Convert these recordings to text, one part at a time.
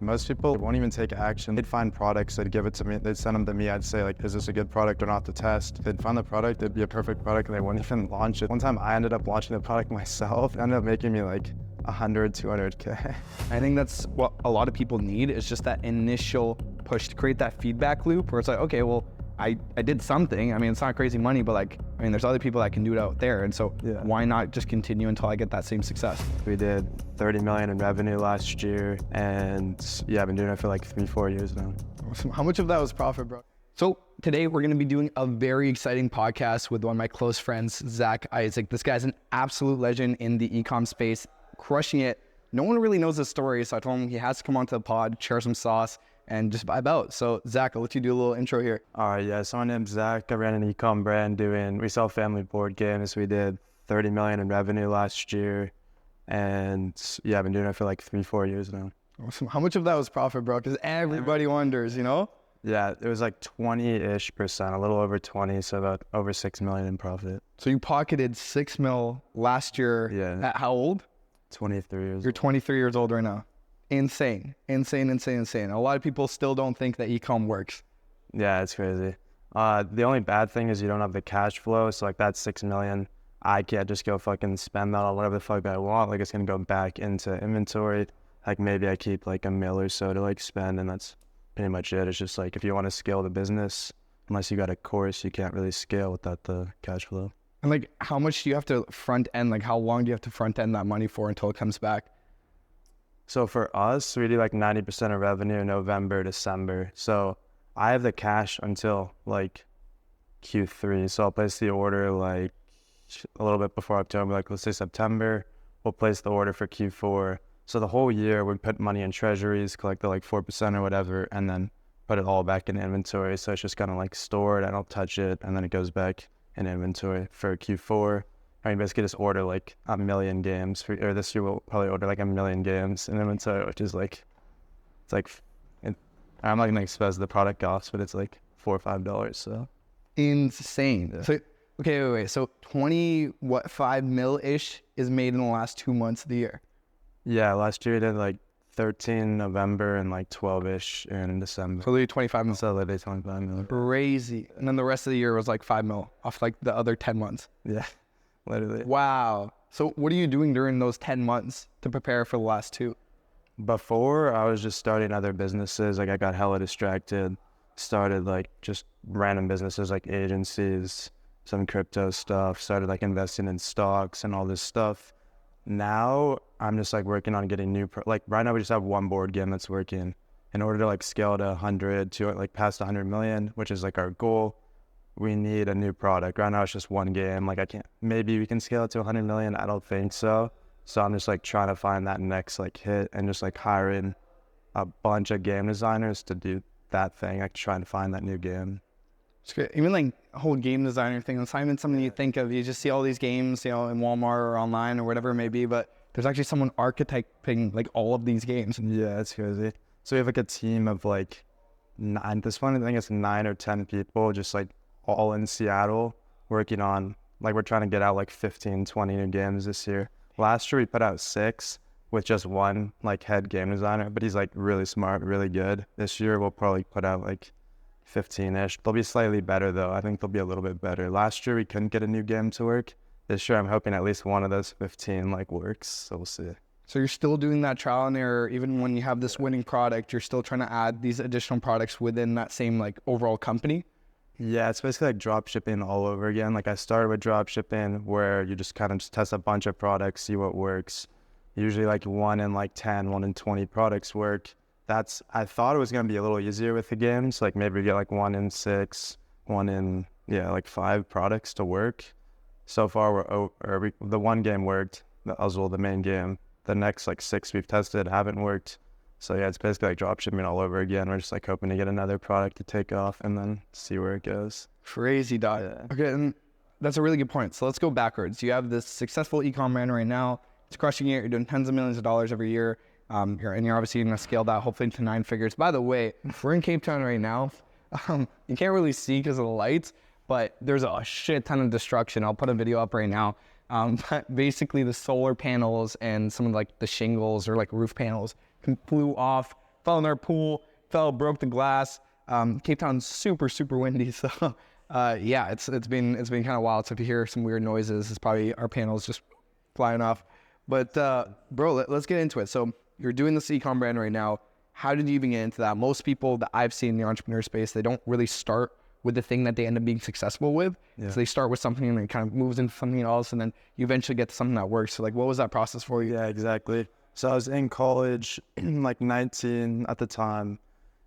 Most people won't even take action. They'd find products, they'd give it to me, they'd send them to me, I'd say like, is this a good product or not to test? They'd find the product, it'd be a perfect product, and they wouldn't even launch it. One time I ended up launching the product myself. It ended up making me like 100, 200K. I think that's what a lot of people need, is just that initial push to create that feedback loop where it's like, okay, well, I did something. I mean, it's not crazy money, but like, I mean, there's other people that can do it out there. And so why not just continue until I get that same success? We did 30 million in revenue last year. And yeah, I've been doing it for like 3-4 years now. Awesome. How much of that was profit, bro? So today we're going to be doing a very exciting podcast with one of my close friends, Zack Isaak. This guy's an absolute legend in the e-com space, crushing it. No one really knows his story. So I told him he has to come onto the pod, share some sauce, and just vibe out. So Zack, I'll let you do a little intro here. All right, yeah, so my name's Zack. I ran an e-com brand we sell family board games. We did 30 million in revenue last year. And yeah, I've been doing it for like 3-4 years now. Awesome. How much of that was profit, bro? Because everybody wonders, you know? Yeah, it was like 20-ish%, a little over 20, so about over 6 million in profit. So you pocketed 6 mil last year. Yeah. At how old? 23 years. You're 23 years old right now. Insane. A lot of people still don't think that e-com works. Yeah, it's crazy. The only bad thing is you don't have the cash flow. So like that 6 million, I can't just go fucking spend that on whatever the fuck I want. Like it's gonna go back into inventory. Like maybe I keep like $1 million or so to like spend, and that's pretty much it. It's just like if you want to scale the business, unless you got a course, you can't really scale without the cash flow. And like, how much do you have to front end? Like, how long do you have to front end that money for until it comes back? So for us, we do like 90% of revenue November, December. So I have the cash until like Q3. So I'll place the order like a little bit before October, like let's say September. We'll place the order for Q4. So the whole year we put money in treasuries, collect the like 4% or whatever, and then put it all back in inventory. So it's just kind of like stored. I don't touch it, and then it goes back in inventory for Q4. I mean, basically just order like 1 million games or this year we'll probably order like 1 million games in inventory, which is like, it's like, I'm not gonna expose the product cost, but it's like $4 or $5, so. Insane. Yeah. So, okay, wait. So 5 mil-ish is made in the last 2 months of the year. Yeah, last year we did like 13 November and like 12-ish in December. So literally 25 mil. So literally 25 mil. Crazy. And then the rest of the year was like 5 mil off like the other 10 months. Yeah. Literally. Wow. So what are you doing during those 10 months to prepare for the last 2? Before, I was just starting other businesses. Like I got hella distracted. Started like just random businesses like agencies, some crypto stuff. Started like investing in stocks and all this stuff. Now I'm just like working on getting like right now we just have one board game that's working. In order to like scale to 100 to like past 100 million, which is like our goal, we need a new product. Right now it's just one game. Like maybe we can scale it to 100 million. I don't think so. So I'm just like trying to find that next like hit and just like hiring a bunch of game designers to do that thing. Like trying to find that new game. It's great. Even like a whole game designer thing, it's not even something you think of. You just see all these games, you know, in Walmart or online or whatever it may be, but there's actually someone architecting like all of these games. Yeah, it's crazy. So we have like a team of like 9, this one I think it's 9 or 10 people just like all in Seattle working on, like we're trying to get out like 15, 20 new games this year. Last year we put out 6 with just one like head game designer, but he's like really smart, really good. This year we'll probably put out like 15-ish. They'll be slightly better though. I think they'll be a little bit better. Last year we couldn't get a new game to work. This year I'm hoping at least one of those 15 like works, so we'll see. So you're still doing that trial and error, even when you have this winning product, you're still trying to add these additional products within that same like overall company? Yeah, it's basically like drop shipping all over again. Like I started with drop shipping where you just kind of just test a bunch of products, see what works. Usually like 1 in like 10, 1 in 20 products work. I thought it was going to be a little easier with the games. Like maybe we get like 1 in 6, 1 in, like 5 products to work. So far the one game worked, the Uzzle, the main game. The next like 6 we've tested haven't worked. So yeah, it's basically like drop shipping all over again. We're just like hoping to get another product to take off and then see where it goes. Crazy, dog. Yeah. Okay, and that's a really good point. So let's go backwards. You have this successful e-com brand right now. It's crushing it. You're doing tens of millions of dollars every year. And you're obviously going to scale that hopefully to 9 figures. By the way, we're in Cape Town right now. You can't really see because of the lights, but there's a shit ton of destruction. I'll put a video up right now. But basically the solar panels and some of like the shingles or like roof panels flew off. fell in our pool, broke the glass. Cape Town's super windy, so yeah, it's been kind of wild. So if you hear some weird noises, it's probably our panels just flying off. But bro, let's get into it. So you're doing this e-com brand right now. How did you even get into that? Most people that I've seen in the entrepreneur space, they don't really start with the thing that they end up being successful with. So they start with something and it kind of moves into something else, and then you eventually get to something that works. So like, what was that process for you? Yeah, exactly. So I was in college, like 19 at the time,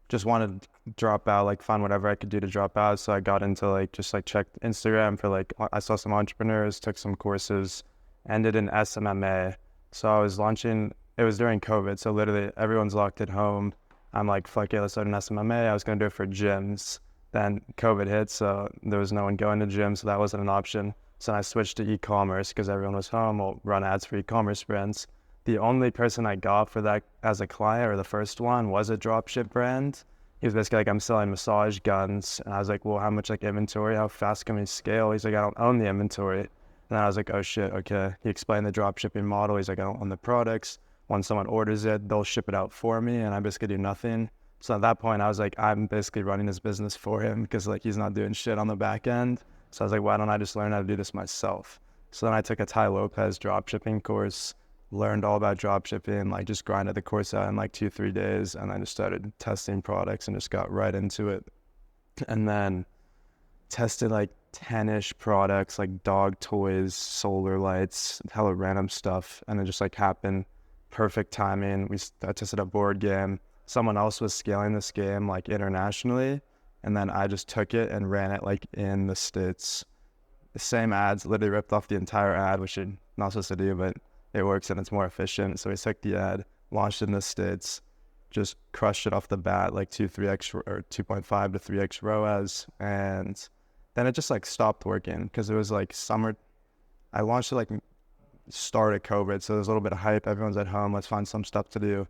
just wanted to drop out, like find whatever I could do to drop out. So I got into like, just like checked Instagram for like, I saw some entrepreneurs, took some courses, ended in SMMA. So I was launching, it was during COVID. So literally everyone's locked at home. I'm like, fuck yeah, let's start an SMMA. I was going to do it for gyms. Then COVID hit, so there was no one going to gyms, so that wasn't an option. So I switched to e-commerce because everyone was home. I'll run ads for e-commerce brands. The only person I got for that as a client, or the first one, was a dropship brand. He was basically like, I'm selling massage guns. And I was like, well, how much like inventory? How fast can we scale? He's like, I don't own the inventory. And then I was like, oh shit, okay. He explained the dropshipping model. He's like, I don't own the products. When someone orders it, they'll ship it out for me, and I basically do nothing. So at that point, I was like, I'm basically running his business for him because like he's not doing shit on the back end. So I was like, why don't I just learn how to do this myself? So then I took a Ty Lopez dropshipping course, learned all about dropshipping, like just grinded the course out in like 2-3 days, and I just started testing products and just got right into it. And then tested like 10-ish products, like dog toys, solar lights, hella random stuff, and it just like happened. Perfect timing. I tested a board game. Someone else was scaling this game like internationally, and then I just took it and ran it like in the States. The same ads, literally ripped off the entire ad, which you're not supposed to do, but it works and it's more efficient. So we took the ad, launched in the States, just crushed it off the bat, like 2-3x or 2.5 to 3x ROAS, and then it just like stopped working because it was like summer. I launched it like start of COVID, so there's a little bit of hype. Everyone's at home. Let's find some stuff to do.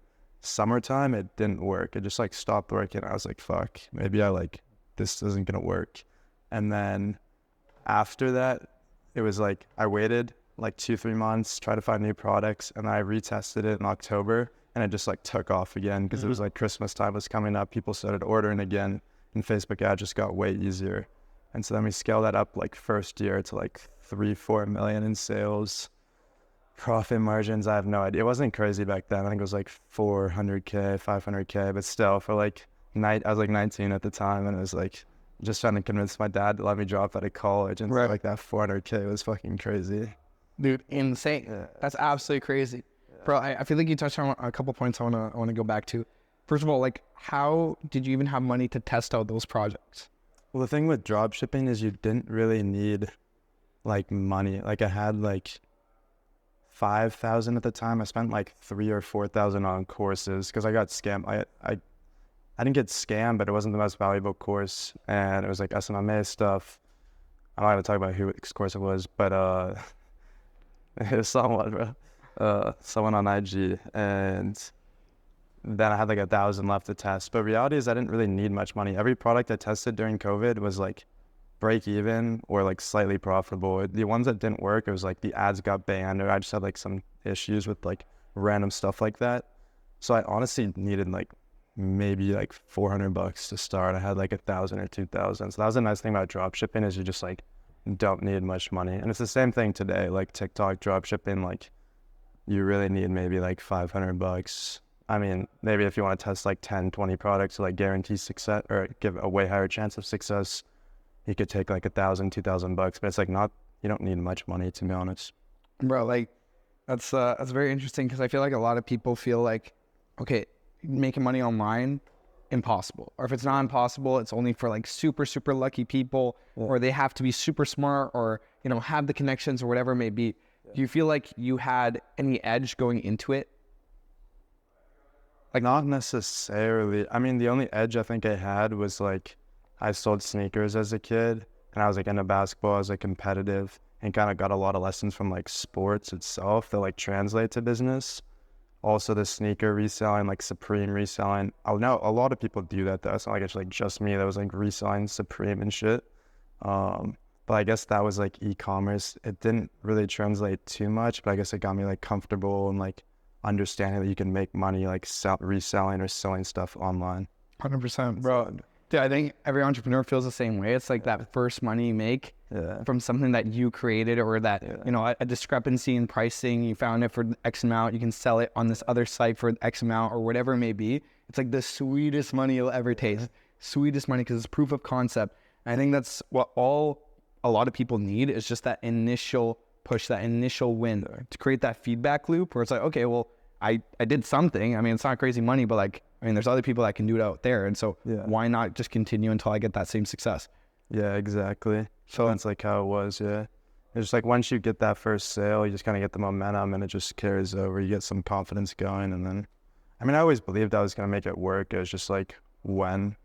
Summertime, it didn't work. It just like stopped working. I was like, fuck, maybe this isn't gonna work. And then after that, it was like I waited like 2-3 months, tried to find new products, and I retested it in October, and it just like took off again because it was like Christmas time was coming up. People started ordering again, and Facebook ads just got way easier. And so then we scaled that up like first year to like 3-4 million in sales. Profit margins, I have no idea. It wasn't crazy back then. I think it was like 400K, 500K, but still for like I was like 19 at the time, and it was like just trying to convince my dad to let me drop out of college, and Right. like that 400K was fucking crazy. Dude, insane. Yeah. That's absolutely crazy. Bro, I feel like you touched on a couple points I wanna go back to. First of all, like, how did you even have money to test out those projects? Well, the thing with drop shipping is you didn't really need like money. Like I had like 5,000 at the time. I spent like 3,000 or 4,000 on courses because I got scammed. I didn't get scammed, but it wasn't the most valuable course, and it was like SMMA stuff. I'm not gonna talk about whose course it was, but it was someone, bro, someone on IG, and then I had like 1,000 left to test. But reality is I didn't really need much money. Every product I tested during COVID was like break even or like slightly profitable. The ones that didn't work, it was like the ads got banned, or I just had like some issues with like random stuff like that. So I honestly needed like maybe like $400 to start. I had like 1,000 or 2,000. So that was the nice thing about drop shipping, is you just like don't need much money. And it's the same thing today, like TikTok drop shipping, like you really need maybe like $500. I mean, maybe if you want to test like 10-20 products to like guarantee success or give a way higher chance of success, you could take like 1,000, $2,000, but it's like you don't need much money, to be honest. Bro, like, that's very interesting because I feel like a lot of people feel like, okay, making money online, impossible. Or if it's not impossible, it's only for like super, super lucky people, or they have to be super smart, or, you know, have the connections or whatever it may be. Do you feel like you had any edge going into it? Like, not necessarily. I mean, the only edge I think I had was like I sold sneakers as a kid, and I was like into basketball. I was like competitive and kind of got a lot of lessons from like sports itself that like translate to business. Also the sneaker reselling, like Supreme reselling. I know a lot of people do that though. It's not like it's like just me that was like reselling Supreme and shit. But I guess that was like e-commerce. It didn't really translate too much, but I guess it got me like comfortable and like understanding that you can make money like reselling or selling stuff online. 100%, bro. Dude, I think every entrepreneur feels the same way. It's like that first money you make from something that you created, or that, you know, a discrepancy in pricing. You found it for X amount. You can sell it on this other site for X amount, or whatever it may be. It's like the sweetest money you'll ever taste. Sweetest money, because it's proof of concept. And I think that's what a lot of people need, is just that initial push, that initial win, to create that feedback loop where it's like, okay, well, I did something. I mean, it's not crazy money, but like, I mean, there's other people that can do it out there. And so why not just continue until I get that same success? Yeah, exactly. So that's like how it was. Yeah. It's just like once you get that first sale, you just kind of get the momentum and it just carries over. You get some confidence going. And then, I mean, I always believed I was going to make it work. It was just like when,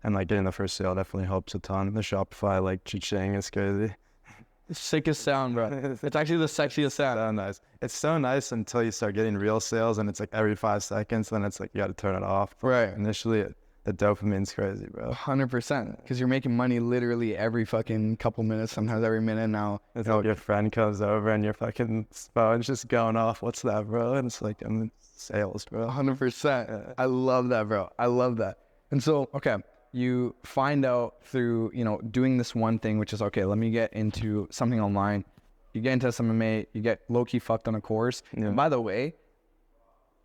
and like getting the first sale definitely helps a ton. The Shopify, like cha-ching, is crazy. It's sickest sound, bro. It's actually the sexiest sound. So nice. It's so nice until you start getting real sales and it's like every 5 seconds. Then it's like you got to turn it off. Right. Initially, the dopamine's crazy, bro. 100%. Because you're making money literally every fucking couple minutes, sometimes every minute now. It's like your friend comes over and your fucking phone's just going off. What's that, bro? And it's like, I'm in sales, bro. 100%. I love that, bro. I love that. And so, okay, you find out through, you know, doing this one thing, which is, okay, let me get into something online. You get into some MMA, you get low-key fucked on a course. And by the way,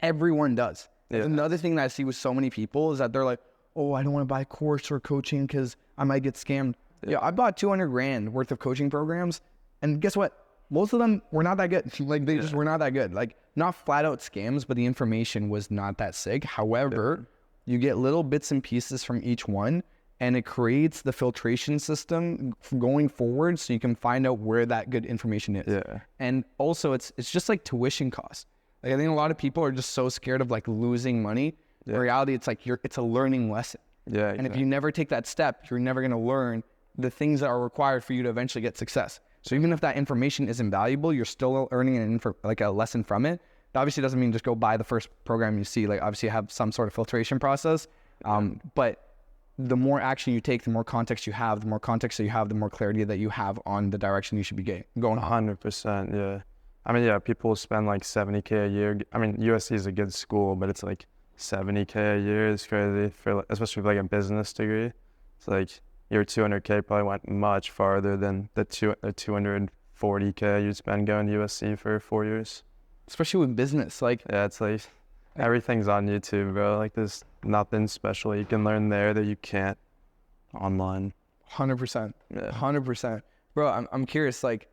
everyone does. Another thing that I see with so many people is that they're like, oh, I don't want to buy a course or coaching because I might get scammed. Yeah, I bought $200,000 worth of coaching programs, and guess what? Most of them were not that good. Like, they just were not that good. Like, not flat out scams, but the information was not that sick. However, you get little bits and pieces from each one, and it creates the filtration system going forward, so you can find out where that good information is. Yeah. And also, it's just like tuition costs. Like, I think a lot of people are just so scared of like losing money. In reality, it's like it's a learning lesson. Yeah. Exactly. And if you never take that step, you're never going to learn the things that are required for you to eventually get success. So even if that information isn't valuable, you're still earning like a lesson from it. That obviously doesn't mean just go buy the first program you see. Like, obviously have some sort of filtration process. But the more action you take, the more context you have, the more context that you have, the more clarity that you have on the direction you should be going 100%. Yeah. I mean, yeah, people spend like $70K a year. I mean, USC is a good school, but it's like $70K a year is crazy, for especially for like a business degree. It's like your $200K probably went much farther than the $240K you'd spend going to USC for 4 years. Especially with business, like, yeah, it's like everything's on YouTube, bro. Like, there's nothing special you can learn there that you can't online. 100%. 100%. Bro, I'm curious, like,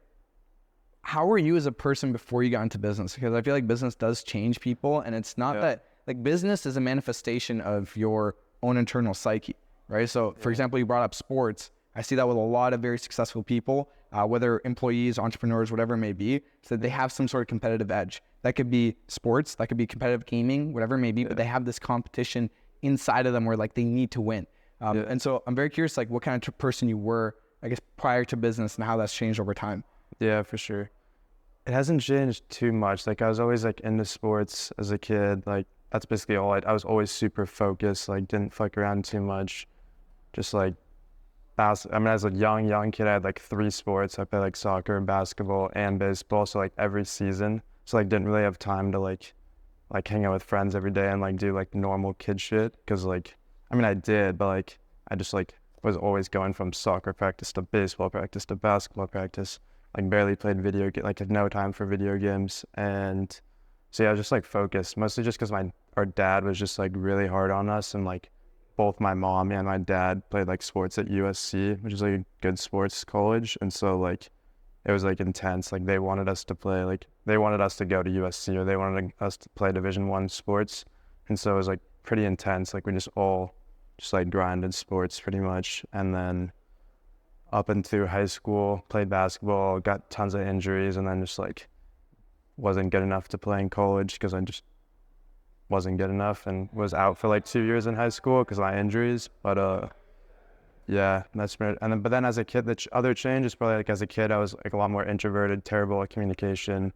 how were you as a person before you got into business? Because I feel like business does change people, and it's not that, like, business is a manifestation of your own internal psyche, right? So, for example, you brought up sports. I see that with a lot of very successful people, whether employees, entrepreneurs, whatever it may be, so they have some sort of competitive edge. That could be sports, that could be competitive gaming, whatever it may be, but they have this competition inside of them where, like, they need to win. And so I'm very curious, like, what kind of person you were, I guess, prior to business, and how that's changed over time. Yeah, for sure. It hasn't changed too much. Like, I was always like into sports as a kid. Like, that's basically all I was always super focused, like didn't fuck around too much. Just like I mean, as a young kid, I had like 3 sports. I played like soccer, basketball, and baseball. So like every season. So like didn't really have time to like hang out with friends every day and like do like normal kid shit. Cause like, I mean, I did, but like I just like was always going from soccer practice to baseball practice to basketball practice. Like barely played video games, like had no time for video games. And so yeah, I was just like focused, mostly just because our dad was just like really hard on us, and like both my mom and my dad played like sports at USC, which is like a good sports college. And so like it was like intense. Like they wanted us to play, like they wanted us to go to USC, or they wanted us to play Division I sports. And so it was like pretty intense. Like we just all just like grinded sports pretty much. And then up and through high school, played basketball, got tons of injuries, and then just like wasn't good enough to play in college because I just wasn't good enough, and was out for like 2 years in high school because of my injuries. But yeah, that's been it. And then, but then as a kid, the other change is probably like as a kid, I was like a lot more introverted, terrible at communication.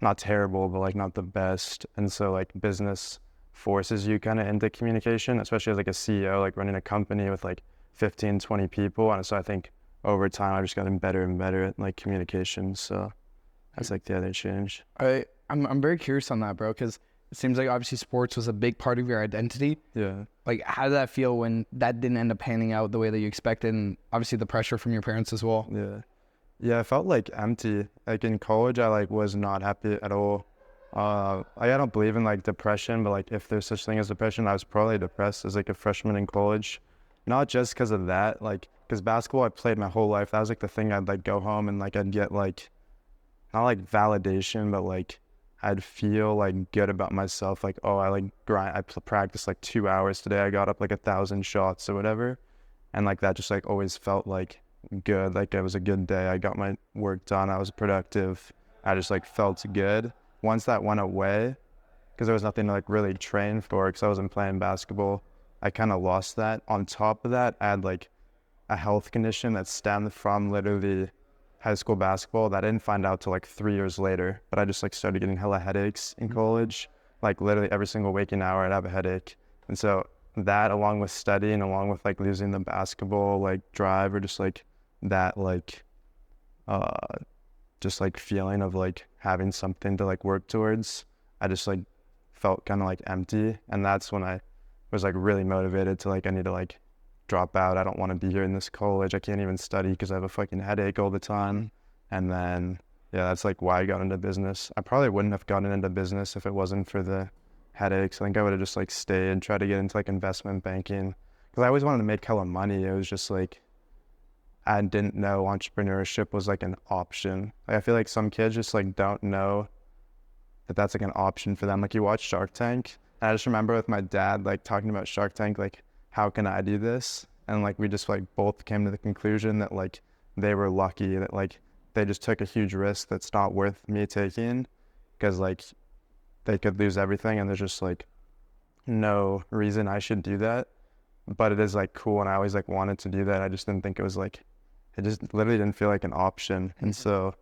Not terrible, but like not the best. And so like business forces you kind of into communication, especially as like a CEO, like running a company with like 15, 20 people. And so I think over time, I've just gotten better and better at like communication. So that's like the other change. I'm very curious on that, bro, because it seems like obviously sports was a big part of your identity. Yeah. Like, how did that feel when that didn't end up panning out the way that you expected, and obviously the pressure from your parents as well? Yeah. Yeah, I felt like empty. Like in college, I like was not happy at all. I don't believe in like depression, but like if there's such thing as depression, I was probably depressed as like a freshman in college. Not just because of that, like because basketball I played my whole life. That was like the thing I'd like go home and like I'd get like not like validation, but like I'd feel like good about myself. Like, oh, I like grind. Practiced like 2 hours today. I got up like 1,000 shots or whatever, and like that just like always felt like good. Like it was a good day. I got my work done. I was productive. I just like felt good. Once that went away, because there was nothing to like really train for, because I wasn't playing basketball, I kind of lost that. On top of that, I had like a health condition that stemmed from literally high school basketball that I didn't find out till like 3 years later. But I just like started getting hella headaches in college. Like literally every single waking hour I'd have a headache. And so that, along with studying, along with like losing the basketball like drive, or just like that like just like feeling of like having something to like work towards, I just like felt kind of like empty. And that's when I was like really motivated to like, I need to like drop out. I don't want to be here in this college. I can't even study because I have a fucking headache all the time. And then yeah, that's like why I got into business. I probably wouldn't have gotten into business if it wasn't for the headaches. I think I would have just like stayed and tried to get into like investment banking, because I always wanted to make hella money. It was just like I didn't know entrepreneurship was like an option. Like I feel like some kids just like don't know that that's like an option for them. Like you watch Shark Tank, and I just remember with my dad like talking about Shark Tank, like how can I do this? And like we just like both came to the conclusion that like they were lucky that like they just took a huge risk that's not worth me taking, because like they could lose everything, and there's just like no reason I should do that. But it is like cool, and I always like wanted to do that. I just didn't think it was like, it just literally didn't feel like an option. And so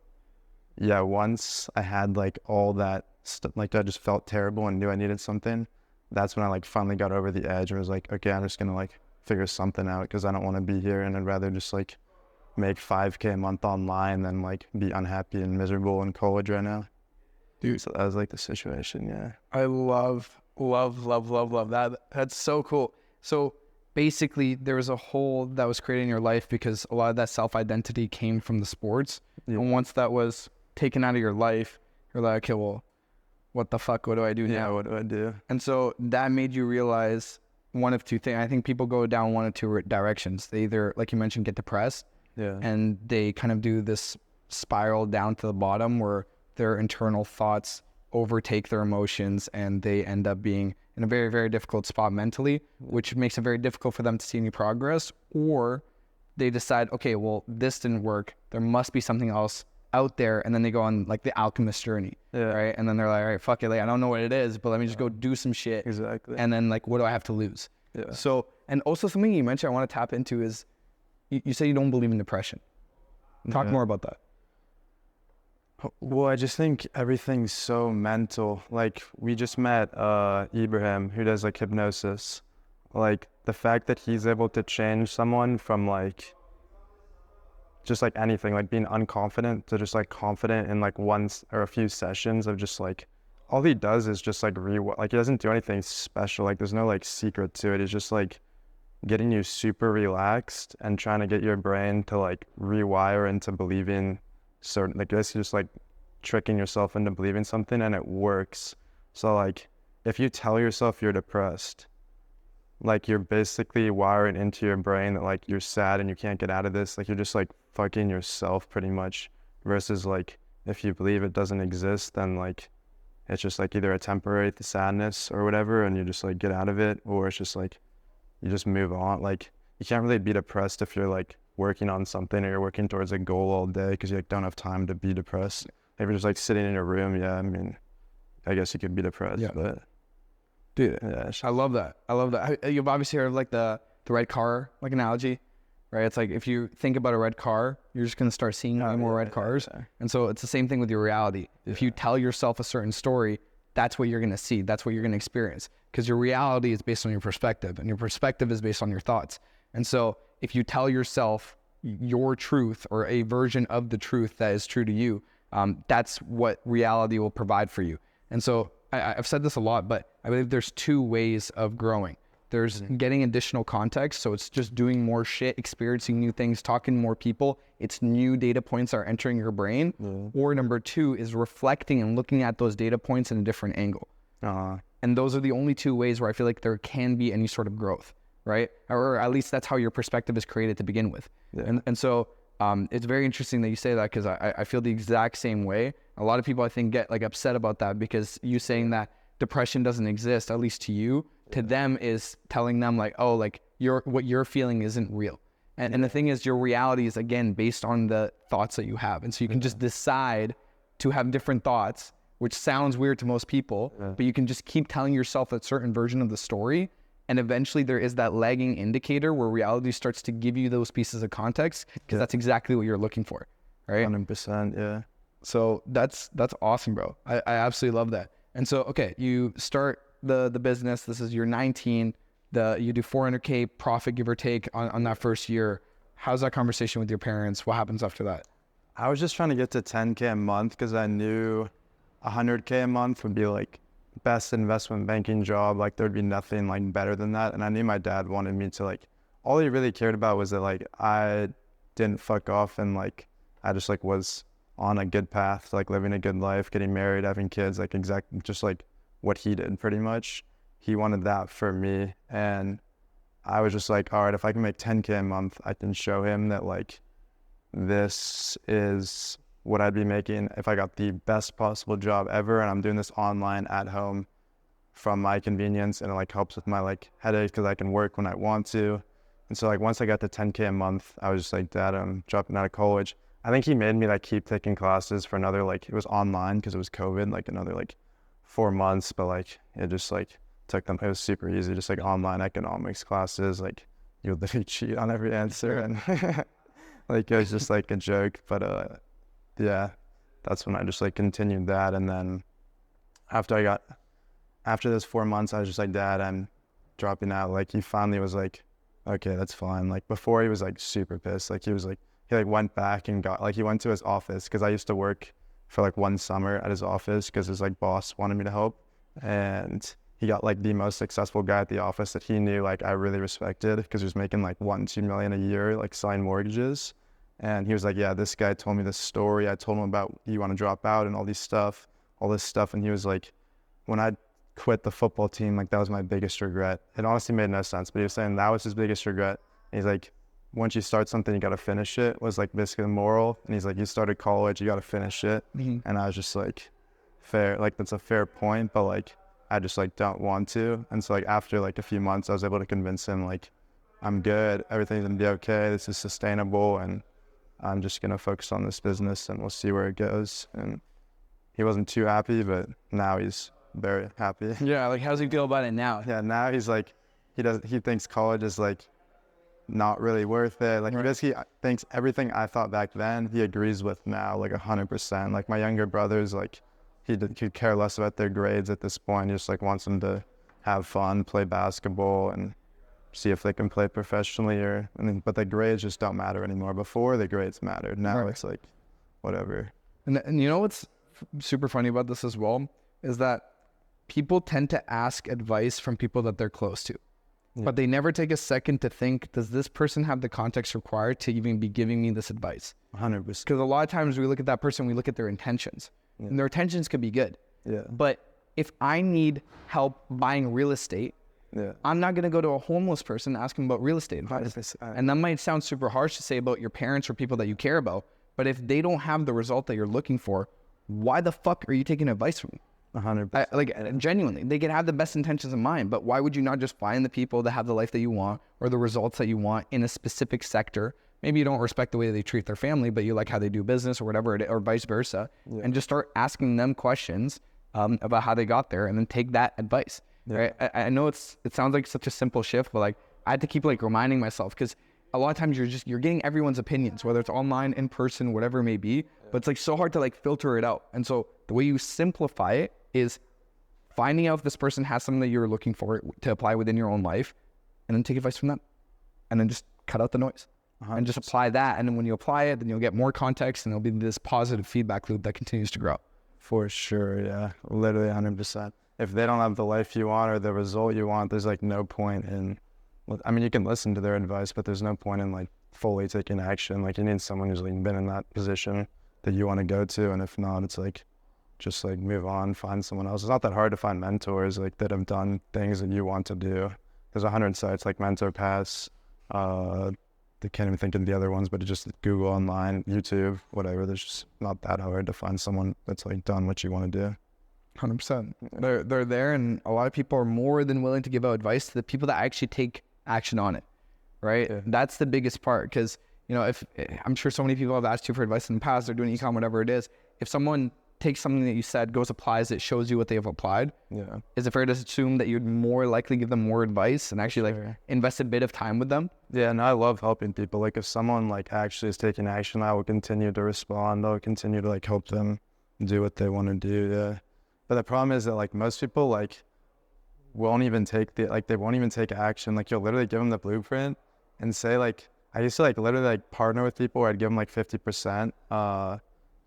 yeah, once I had like all that stuff, like I just felt terrible and knew I needed something. That's when I like finally got over the edge and was like, okay, I'm just gonna like figure something out, because I don't want to be here, and I'd rather just like make 5K a month online than like be unhappy and miserable in college right now. Dude, so that was like the situation. Yeah. I love that. That's so cool. So basically there was a hole that was created in your life because a lot of that self-identity came from the sports. Yeah. And once that was taken out of your life, you're like, okay, well, what the fuck? What do I do now? What do I do? And so that made you realize one of two things. I think people go down one of two directions. They either, like you mentioned, get depressed, and they kind of do this spiral down to the bottom where their internal thoughts overtake their emotions, and they end up being in a very, very difficult spot mentally, which makes it very difficult for them to see any progress. Or they decide, okay, well, this didn't work. There must be something else out there. And then they go on like the alchemist journey, right? And then they're like, all right, fuck it. Like, I don't know what it is, but let me just go do some shit. Exactly. And then like, what do I have to lose? So, and also something you mentioned I want to tap into is you say you don't believe in depression. Talk more about that. Well, I just think everything's so mental. Like we just met Ibrahim, who does like hypnosis. Like the fact that he's able to change someone from like just like anything, like being unconfident to just like confident in like one or a few sessions of just like, all he does is just like like he doesn't do anything special. Like there's no like secret to it. It's just like getting you super relaxed and trying to get your brain to like rewire into believing certain, like this, just like tricking yourself into believing something, and it works. So like if you tell yourself you're depressed, like you're basically wiring into your brain that like you're sad and you can't get out of this. Like you're just like fucking yourself pretty much, versus like if you believe it doesn't exist, then like it's just like either a temporary sadness or whatever, and you just like get out of it, or it's just like you just move on. Like you can't really be depressed if you're like working on something or you're working towards a goal all day, because you like don't have time to be depressed. If you're just like sitting in your room, I mean, I guess you could be depressed. But dude, I love that. You've obviously heard of like the red car like analogy, right? It's like if you think about a red car, you're just gonna start seeing more red cars. And so it's the same thing with your reality. If you tell yourself a certain story, that's what you're gonna see. That's what you're gonna experience, because your reality is based on your perspective, and your perspective is based on your thoughts. And so if you tell yourself your truth, or a version of the truth that is true to you, that's what reality will provide for you. And so I've said this a lot, but I believe there's two ways of growing. There's getting additional context. So it's just doing more shit, experiencing new things, talking to more people. It's new data points that are entering your brain. Or number two is reflecting and looking at those data points in a different angle. And those are the only two ways where I feel like there can be any sort of growth, right? Or at least that's how your perspective is created to begin with. And so it's very interesting that you say that, because I feel the exact same way. A lot of people, I think, get like upset about that, because you saying that depression doesn't exist, at least to you, to them is telling them like, oh, like what you're feeling isn't real. And the thing is, your reality is, again, based on the thoughts that you have. And so you can just decide to have different thoughts, which sounds weird to most people, but you can just keep telling yourself a certain version of the story. And eventually there is that lagging indicator where reality starts to give you those pieces of context, because that's exactly what you're looking for, right? 100%, yeah. So that's awesome, bro. I absolutely love that. And so, okay, you start the business. This is year 19. You do 400K profit, give or take, on that first year. How's that conversation with your parents? What happens after that? I was just trying to get to 10K a month, because I knew 100K a month would be like best investment banking job. Like there'd be nothing like better than that. And I knew my dad wanted me to, like, all he really cared about was that like I didn't fuck off, and like I just like was on a good path, like living a good life, getting married, having kids, like exactly just like what he did pretty much. He wanted that for me. And I was just like, all right, if I can make 10K a month, I can show him that like this is what I'd be making if I got the best possible job ever, and I'm doing this online at home from my convenience, and it like helps with my like headache, because I can work when I want to. And so like once I got to 10K a month, I was just like, Dad, I'm dropping out of college. I think he made me like keep taking classes for another, like it was online because it was COVID, like another like 4 months, but like it just like took them, it was super easy, just like online economics classes, like you would literally cheat on every answer, and like it was just like a joke. But yeah, that's when I just like continued that. And then after those 4 months, I was just like, Dad, I'm dropping out. Like he finally was like, okay, that's fine. Like before he was like super pissed. Like he went back and he went to his office, because I used to work for like one summer at his office, because his like boss wanted me to help. And he got like the most successful guy at the office that he knew like I really respected, because he was making like 1-2 million a year, like selling mortgages. And he was like, yeah, this guy told me this story. I told him about you want to drop out and all this stuff. And he was like, when I quit the football team, like that was my biggest regret. It honestly made no sense, but he was saying that was his biggest regret. And he's like, once you start something, you got to finish it, was like basically the moral. And he's like, you started college, you got to finish it. And I was just like, fair, like that's a fair point, but like I just like don't want to. And so like after like a few months, I was able to convince him like, I'm good, everything's gonna be okay, this is sustainable, and I'm just gonna focus on this business and we'll see where it goes. And he wasn't too happy, but now he's very happy. Yeah, like how does he feel about it now? Yeah, now he's like, he thinks college is like not really worth it. Like he basically thinks everything I thought back then, he agrees with now, like 100%. Like my younger brothers, like he could care less about their grades at this point. He just like wants them to have fun, play basketball, and see if they can play professionally. But the grades just don't matter anymore. Before the grades mattered. Now it's like whatever. And you know what's super funny about this as well is that people tend to ask advice from people that they're close to. But they never take a second to think, does this person have the context required to even be giving me this advice? 100%. Because a lot of times we look at that person, we look at their intentions. And their intentions could be good. But if I need help buying real estate, I'm not going to go to a homeless person and ask them about real estate advice. And that might sound super harsh to say about your parents or people that you care about. But if they don't have the result that you're looking for, why the fuck are you taking advice from them? 100%. Like genuinely, they can have the best intentions in mind, but why would you not just find the people that have the life that you want or the results that you want in a specific sector? Maybe you don't respect the way they treat their family, but you like how they do business or whatever, or vice versa, and just start asking them questions about how they got there, and then take that advice. Right? I know it sounds like such a simple shift, but like I had to keep like reminding myself, because a lot of times you're getting everyone's opinions, whether it's online, in person, whatever it may be, but it's like so hard to like filter it out. And so the way you simplify it is finding out if this person has something that you're looking for to apply within your own life, and then take advice from them, and then just cut out the noise and just apply that. And then when you apply it, then you'll get more context, and there'll be this positive feedback loop that continues to grow. For sure, yeah, literally 100%. if they don't have the life you want or the result you want, there's like no point in, I mean, you can listen to their advice, but there's no point in like fully taking action. Like you need someone who's like been in that position that you want to go to. And if not, it's like, just like move on, find someone else. It's not that hard to find mentors like that have done things that you want to do. There's 100 sites like Mentor Pass. They can't even think of the other ones, but just Google online, YouTube, whatever. There's just not that hard to find someone that's like done what you want to do. 100%. They're there, and a lot of people are more than willing to give out advice to the people that actually take action on it, right? Yeah. That's the biggest part, because you know, if I'm sure so many people have asked you for advice in the past, they're doing e-com, whatever it is. If someone takes something that you said, goes applies it, shows you what they have applied, is it fair to assume that you'd more likely give them more advice and actually like invest a bit of time with them? Yeah, and I love helping people. Like if someone like actually is taking action, I will continue to respond. I'll continue to like help them do what they want to do. Yeah, but the problem is that like most people like won't even take they won't even take action. Like you'll literally give them the blueprint and say like, I used to like literally like partner with people where I'd give them like 50%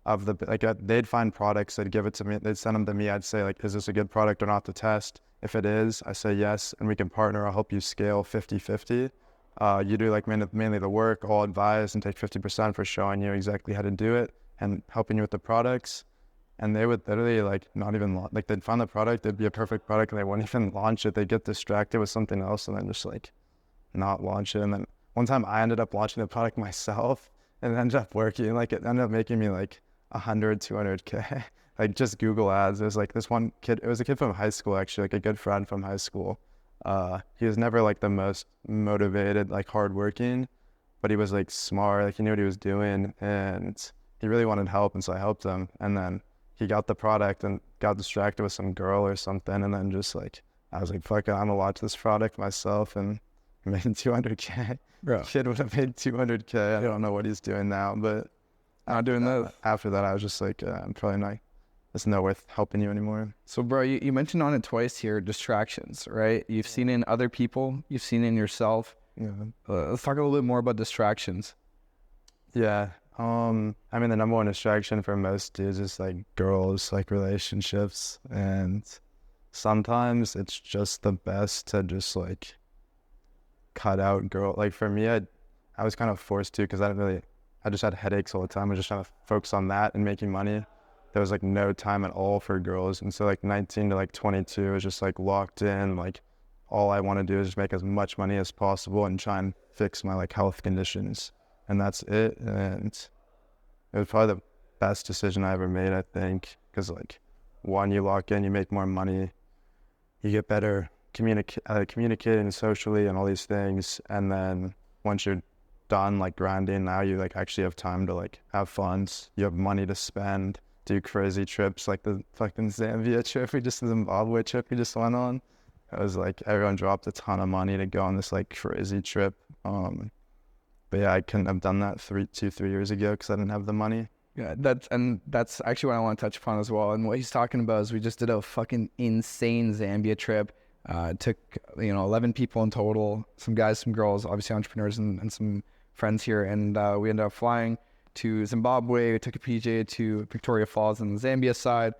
of the, like they'd find products, they'd give it to me, they'd send them to me. I'd say like, is this a good product or not to test? If it is, I say yes, and we can partner. I'll help you scale 50-50. You do like mainly the work, I'll advise and take 50% for showing you exactly how to do it and helping you with the products. And they would literally like not even, like they'd find the product, it'd be a perfect product and they wouldn't even launch it. They'd get distracted with something else and then just like not launch it. And then one time I ended up launching the product myself and it ended up working. Like it ended up making me like 100, 200K, like just Google ads. There's like this one kid, it was a kid from high school, actually, like a good friend from high school. He was never like the most motivated, like hardworking, but he was like smart, like he knew what he was doing and he really wanted help. And so I helped him. And then he got the product and got distracted with some girl or something. And then just like, I was like, fuck it, I'm gonna launch this product myself and made 200K. Bro. Kid would have made 200K. I don't know what he's doing now, but not doing that. After that, I was just like, I'm probably not, it's not worth helping you anymore. So bro, you mentioned on it twice here, distractions, right? You've seen it in other people, you've seen it in yourself. Yeah. Let's talk a little bit more about distractions. Yeah. I mean, the number one distraction for most dudes is like girls, like relationships. And sometimes it's just the best to just like cut out girl. Like for me, I was kind of forced to, because I just had headaches all the time. I was just trying to focus on that and making money. There was like no time at all for girls. And so like 19 to like 22 was just like locked in. Like all I want to do is just make as much money as possible and try and fix my like health conditions. And that's it. And it was probably the best decision I ever made, I think. Because like one, you lock in, you make more money, you get better communicating socially and all these things. And then once you're done like grinding, now you like actually have time to like have fun. You have money to spend, do crazy trips like the fucking Zambia trip, the Zimbabwe trip we just went on. It was like everyone dropped a ton of money to go on this like crazy trip. But yeah, I couldn't have done that 3 years ago because I didn't have the money. Yeah, that's actually what I want to touch upon as well. And what he's talking about is we just did a fucking insane Zambia trip. Took 11 people in total, some guys, some girls, obviously entrepreneurs and some friends here, and we ended up flying to Zimbabwe. We took a PJ to Victoria Falls on the Zambia side.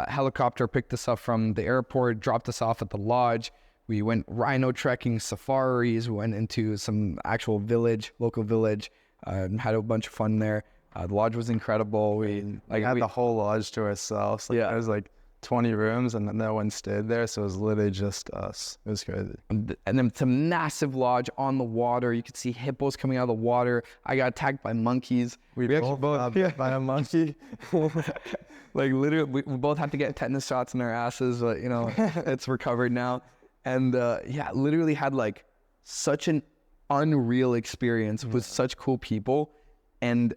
Helicopter picked us up from the airport, dropped us off at the lodge. We went rhino trekking, safaris. We went into some actual village, local village, and had a bunch of fun there. The lodge was incredible. We had the whole lodge to ourselves. Like, yeah, it was like 20 rooms and no one stayed there, so it was literally just us. It was crazy. And then it's a massive lodge on the water. You could see hippos coming out of the water. I got attacked by monkeys. We both by a monkey. Like literally, we both had to get tetanus shots in our asses, but it's recovered now. And literally had like such an unreal experience with such cool people. And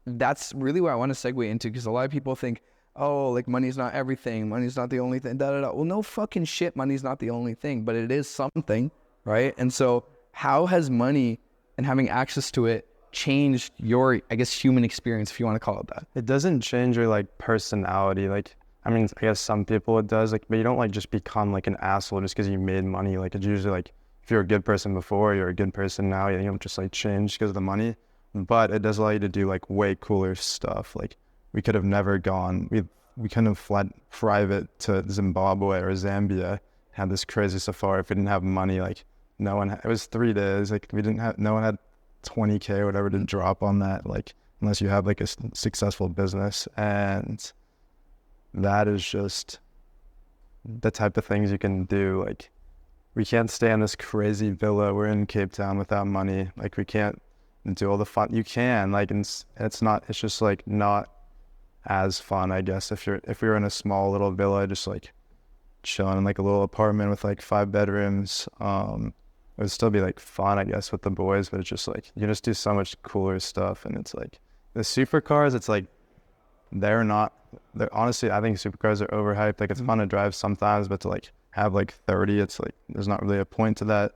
that's really what I want to segue into, because a lot of people think, oh, like money's not everything. Money's not the only thing. Well, no fucking shit. Money's not the only thing, but it is something, right? And so how has money and having access to it changed your, I guess, human experience, if you want to call it that? It doesn't change your like personality. Like, I mean, I guess some people it does, like, but you don't like just become like an asshole just because you made money. Like it's usually like, if you're a good person before, you're a good person now, you don't just like change because of the money. But it does allow you to do like way cooler stuff. Like we could have never gone, we we couldn't have fled private to Zimbabwe or Zambia, had this crazy safari if we didn't have money. Like no one, it was 3 days. Like no one had 20K or whatever to drop on that. Like unless you have like a successful business, and that is just the type of things you can do. Like we can't stay in this crazy villa. We're in Cape Town without money. Like we can't do all the fun. You can, like, and it's just like not as fun, I guess, if we were in a small little villa, just like chilling in like a little apartment with like 5 bedrooms. It would still be like fun, I guess, with the boys, but it's just like you can just do so much cooler stuff. And it's like the supercars, it's like they're honestly, I think supercars are overhyped. Like it's fun to drive sometimes, but to like have like 30, it's like there's not really a point to that.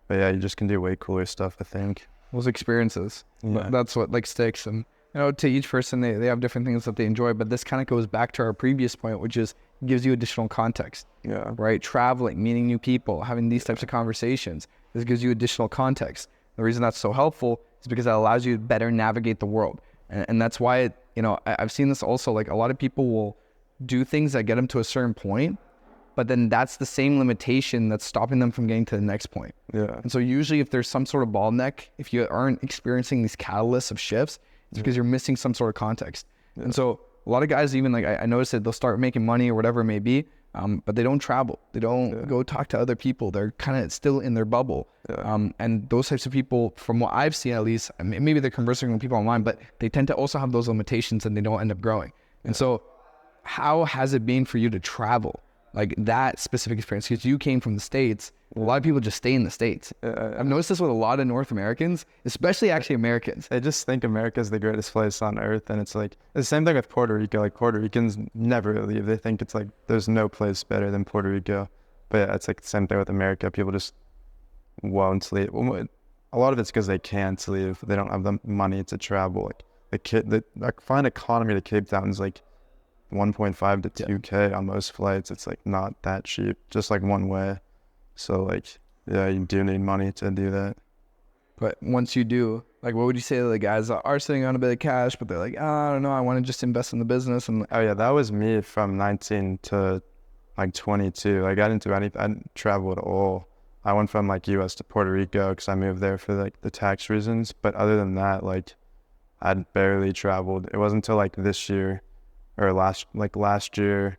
But yeah, you just can do way cooler stuff, I think. Those experiences, that's what like sticks. And you know, to each person, they have different things that they enjoy, but this kind of goes back to our previous point, which is gives you additional context. Yeah. Right? Traveling, meeting new people, having these types of conversations, this gives you additional context. The reason that's so helpful is because it allows you to better navigate the world. And that's why, you know, I've seen this also, like a lot of people will do things that get them to a certain point, but then that's the same limitation that's stopping them from getting to the next point. Yeah. And so usually if there's some sort of bottleneck, if you aren't experiencing these catalysts of shifts, it's because you're missing some sort of context. Yeah. And so a lot of guys, even like I noticed that they'll start making money or whatever it may be, but they don't travel. They don't go talk to other people. They're kind of still in their bubble. Yeah. And those types of people, from what I've seen at least, maybe they're conversing with people online, but they tend to also have those limitations and they don't end up growing. Yeah. And so how has it been for you to travel? Like that specific experience, because you came from the States. A lot of people just stay in the States. I've noticed this with a lot of North Americans, especially actually Americans. They just think America is the greatest place on earth. And it's like, it's the same thing with Puerto Rico. Like Puerto Ricans never leave. They think it's like, there's no place better than Puerto Rico. But yeah, it's like the same thing with America. People just won't leave. A lot of it's because they can't leave. They don't have the money to travel. Like the flight economy to Cape Town is like 1.5 to 2K on most flights. It's like not that cheap, just like one way. So like, yeah, you do need money to do that. But once you do, like, what would you say to the guys that are sitting on a bit of cash, but they're like, I don't know, I want to just invest in the business? And oh yeah, that was me from 19 to like 22. Like I didn't do anything. I didn't travel at all. I went from like US to Puerto Rico because I moved there for like the tax reasons. But other than that, like I'd barely traveled. It wasn't until like this year or last year.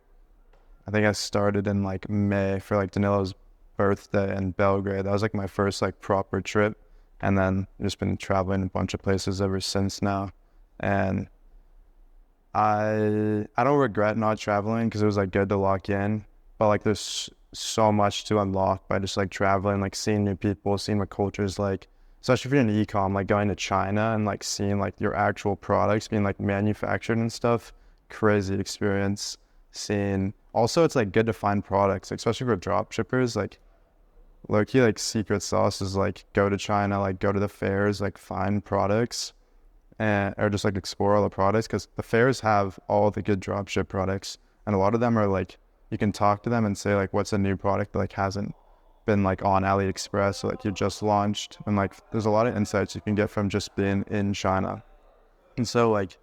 I think I started in like May for like Danilo's birthday in Belgrade. That was like my first like proper trip, and then just been traveling a bunch of places ever since now. And I don't regret not traveling because it was like good to lock in, but like there's so much to unlock by just like traveling, like seeing new people, seeing what cultures like, especially if you're in e-com, like going to China and like seeing like your actual products being like manufactured and stuff. Crazy experience. Seeing also, it's like good to find products, especially for drop shippers. Like low-key, like secret sauce is like go to China, like go to the fairs, like find products, and or just like explore all the products, because the fairs have all the good drop ship products, and a lot of them are like you can talk to them and say like what's a new product that like hasn't been like on AliExpress or like you just launched, and like there's a lot of insights you can get from just being in China. And so like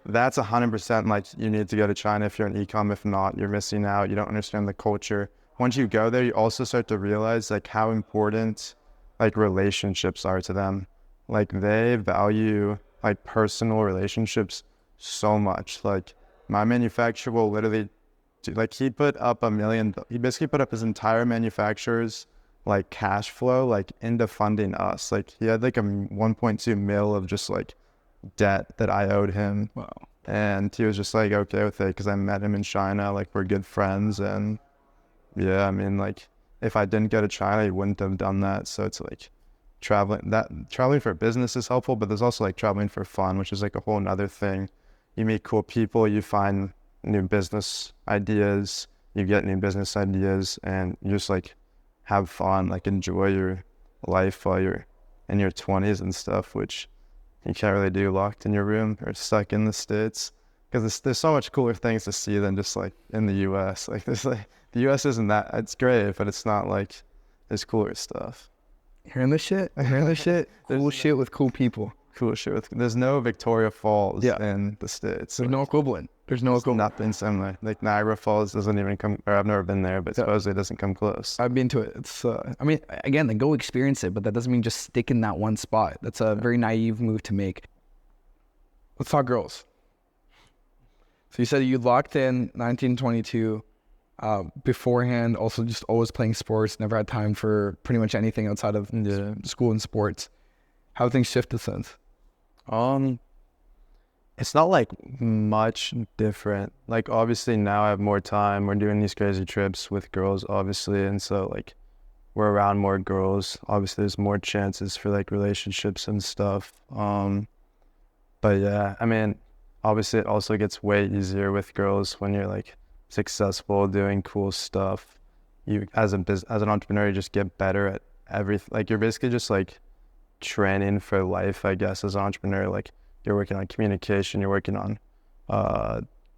that's 100% like you need to go to China if you're in e-com. If not, you're missing out. You don't understand the culture. Once you go there, you also start to realize like how important like relationships are to them. Like they value like personal relationships so much. Like my manufacturer will literally like he basically put up his entire manufacturer's like cash flow like into funding us. Like he had like a 1.2 mil of just like debt that I owed him. Wow. And he was just like okay with it because I met him in China. Like we're good friends. And yeah, I mean like if I didn't go to China, he wouldn't have done that. So it's like traveling for business is helpful, but there's also like traveling for fun, which is like a whole nother thing. You meet cool people, you find new business ideas, and you just like have fun, like enjoy your life while you're in your 20s and stuff, which you can't really do locked in your room or stuck in the States, because there's so much cooler things to see than just like in the US. Like there's like the US isn't that, it's great, but it's not like there's cooler stuff. Hearing this shit? Cool shit with cool people. cool shit with. There's no Victoria Falls Yeah. in the States. There's no equivalent. There's no equivalent. Nothing similar. Like Niagara Falls doesn't even come, or I've never been there, but supposedly it doesn't come close. I've been to it. It's, I mean, again, like, go experience it, but that doesn't mean just stick in that one spot. That's a very naive move to make. Let's talk girls. So you said you locked in 1922 beforehand, also just always playing sports, never had time for pretty much anything outside of school and sports. How have things shifted since? It's not like much different. Like obviously now I have more time. We're doing these crazy trips with girls, obviously, and so like we're around more girls. Obviously, there's more chances for like relationships and stuff. But yeah, I mean, obviously it also gets way easier with girls when you're like successful, doing cool stuff. You as an entrepreneur, you just get better at everything. Like you're basically just like training for life, I guess, as an entrepreneur. Like you're working on communication, you're working on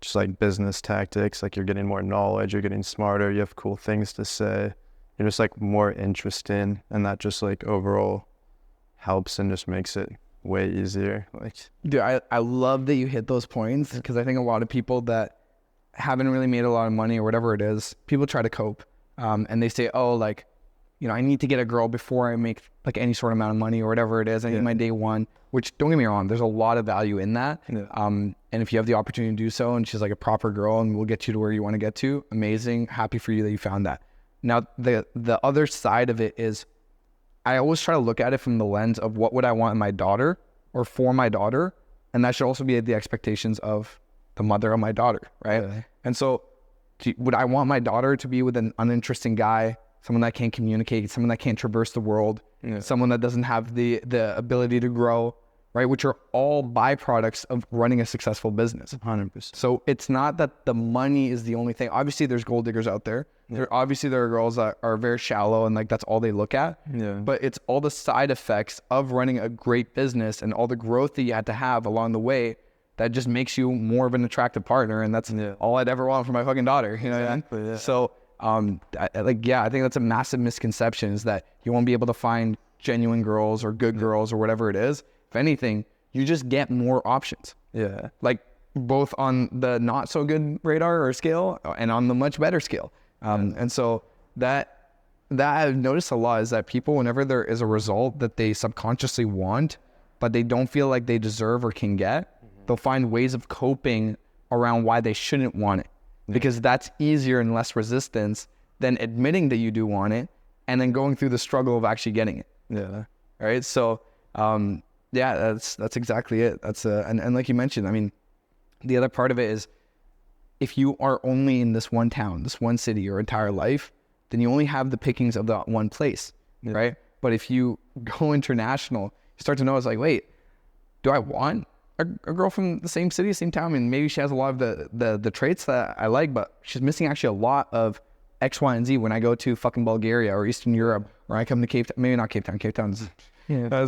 just like business tactics. Like you're getting more knowledge, you're getting smarter, you have cool things to say. You're just like more interesting, and that just like overall helps and just makes it way easier. Like, dude, I love that you hit those points, because I think a lot of people that haven't really made a lot of money or whatever it is, people try to cope, and they say, oh, like, you know, I need to get a girl before I make like any sort of amount of money or whatever it is. I need my day one, which, don't get me wrong, there's a lot of value in that. And if you have the opportunity to do so, and she's like a proper girl and will get you to where you want to get to, amazing. Happy for you that you found that. Now, the other side of it is, I always try to look at it from the lens of what would I want in my daughter or for my daughter. And that should also be the expectations of the mother of my daughter, right? Yeah. And so would I want my daughter to be with an uninteresting guy, someone that can't communicate, someone that can't traverse the world, someone that doesn't have the ability to grow, right? Which are all byproducts of running a successful business. 100%. So it's not that the money is the only thing. Obviously, there's gold diggers out there. There are girls that are very shallow and like that's all they look at. Yeah. But it's all the side effects of running a great business and all the growth that you had to have along the way that just makes you more of an attractive partner. And that's all I'd ever want for my fucking daughter. You know what I mean? Yeah. So I think that's a massive misconception, is that you won't be able to find genuine girls or good girls or whatever it is. If anything, you just get more options. Yeah. Like both on the not so good radar or scale and on the much better scale. And so that I've noticed a lot is that people, whenever there is a result that they subconsciously want, but they don't feel like they deserve or can get, they'll find ways of coping around why they shouldn't want it. Because that's easier and less resistance than admitting that you do want it and then going through the struggle of actually getting it. Yeah. Right. So, that's exactly it. That's and like you mentioned, I mean, the other part of it is, if you are only in this one town, this one city your entire life, then you only have the pickings of that one place, right? But if you go international, you start to know, it's like, wait, do I want a girl from the same city, same town? I mean, maybe she has a lot of the traits that I like, but she's missing actually a lot of X, Y, and Z when I go to fucking Bulgaria or Eastern Europe, or I come to Cape Town. Maybe not Cape Town. Cape Town's... Yeah.